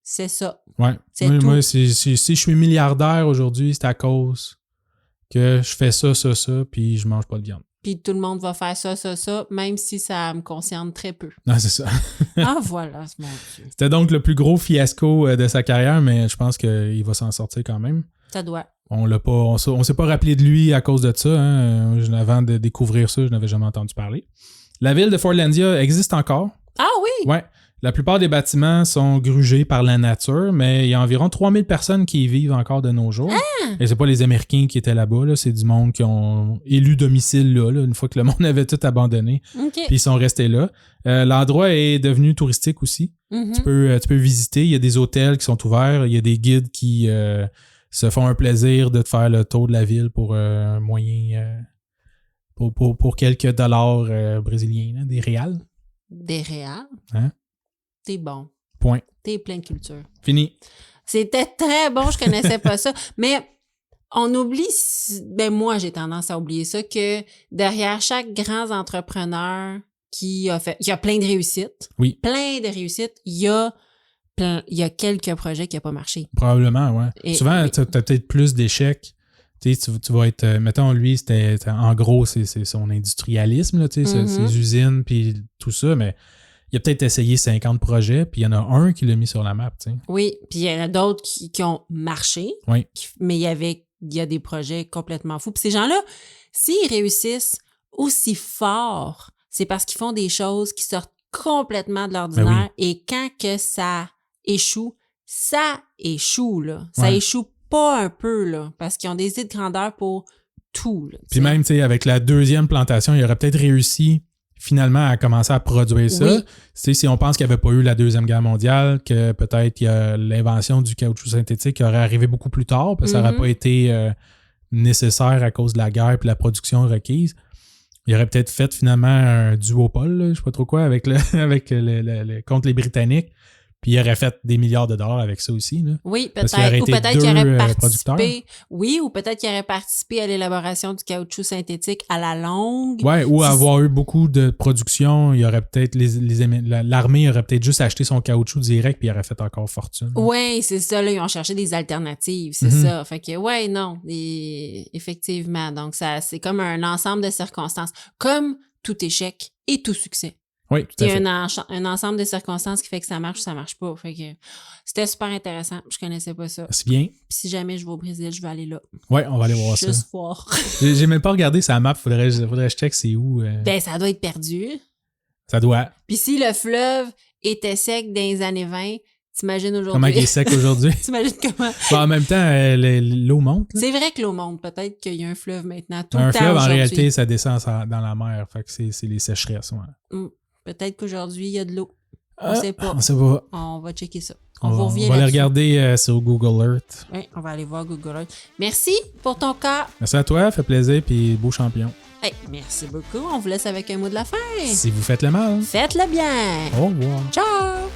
c'est ça. Ouais. Moi, si je suis milliardaire aujourd'hui, c'est à cause que je fais ça, puis je mange pas de viande. Puis tout le monde va faire ça, même si ça me concerne très peu. Non, c'est ça. Ah, voilà, mon Dieu. C'était donc le plus gros fiasco de sa carrière, mais je pense qu'il va s'en sortir quand même. Ça doit. On s'est pas rappelé de lui à cause de ça. Hein. Avant de découvrir ça, je n'avais jamais entendu parler. La ville de Fordlandia existe encore. Ah oui? Ouais. La plupart des bâtiments sont grugés par la nature, mais il y a environ 3000 personnes qui y vivent encore de nos jours. Ah! Et c'est pas les Américains qui étaient là-bas, là. C'est du monde qui ont élu domicile là, une fois que le monde avait tout abandonné. Okay. Puis ils sont restés là. L'endroit est devenu touristique aussi. Mm-hmm. Tu peux visiter. Il y a des hôtels qui sont ouverts. Il y a des guides qui se font un plaisir de te faire le tour de la ville pour un moyen... pour quelques dollars brésiliens, là, des réals. Des réals? Hein? T'es bon. Point. T'es plein de culture. Fini. C'était très bon, je connaissais pas ça. Mais on oublie, moi j'ai tendance à oublier ça, que derrière chaque grand entrepreneur qui a plein de réussites, plein de réussites, il y a quelques projets qui n'ont pas marché. Probablement, ouais. Et, souvent, tu as peut-être plus d'échecs. Tu vas être... mettons, lui, c'était en gros, c'est son industrialisme, là, ses usines, puis tout ça, mais il a peut-être essayé 50 projets, puis il y en a un qui l'a mis sur la map, tu sais. Oui, puis il y en a d'autres qui ont marché, mais il y a des projets complètement fous. Puis ces gens-là, s'ils réussissent aussi fort, c'est parce qu'ils font des choses qui sortent complètement de l'ordinaire, et quand que ça échoue, là. Ça échoue pas un peu, là, parce qu'ils ont des idées de grandeur pour tout, là. Puis même, tu sais, avec la deuxième plantation, il aurait peut-être réussi finalement à commencer à produire ça. Oui. Si on pense qu'il n'y avait pas eu la Deuxième Guerre mondiale, que peut-être il y a l'invention du caoutchouc synthétique qui aurait arrivé beaucoup plus tard, parce que ça n'aurait pas été nécessaire à cause de la guerre et la production requise. Il aurait peut-être fait finalement un duopole, là, je ne sais pas trop quoi, avec contre les Britanniques. Puis il aurait fait des milliards de dollars avec ça aussi. Là. Oui, peut-être. Ou peut-être qu'il aurait participé. Oui, ou peut-être qu'il aurait participé à l'élaboration du caoutchouc synthétique à la longue. Oui, ou avoir eu beaucoup de production. Il y aurait peut-être l'armée aurait peut-être juste acheté son caoutchouc direct puis il aurait fait encore fortune. Oui, c'est ça. Là, ils ont cherché des alternatives. C'est ça. Fait que, ouais, non. Effectivement. Donc, ça, c'est comme un ensemble de circonstances. Comme tout échec et tout succès. Oui, tout à fait. Il y a un ensemble de circonstances qui fait que ça marche ou ça marche pas. Fait que c'était super intéressant. Je connaissais pas ça. C'est bien. Puis si jamais je vais au Brésil, je vais aller là. Oui, on va aller voir ça. Juste voir. J'ai même pas regardé sa map. Faudrait que je check c'est où. Ben, ça doit être perdu. Ça doit. Puis si le fleuve était sec dans les années 20, t'imagines aujourd'hui. Comment il est sec aujourd'hui? T'imagines comment? Bon, en même temps, l'eau monte. Là. C'est vrai que l'eau monte. Peut-être qu'il y a un fleuve maintenant. Un fleuve, en réalité, ça descend dans la mer. Fait que c'est les sécheresses. Ouais. Peut-être qu'aujourd'hui, il y a de l'eau. On sait pas. On sait pas. On va checker ça. On va aller regarder sur Google Earth. Oui, on va aller voir Google Earth. Merci pour ton cas. Merci à toi, fait plaisir, puis beau champion. Hey, merci beaucoup. On vous laisse avec un mot de la fin. Si vous faites le mal, faites-le bien. Au revoir. Ciao.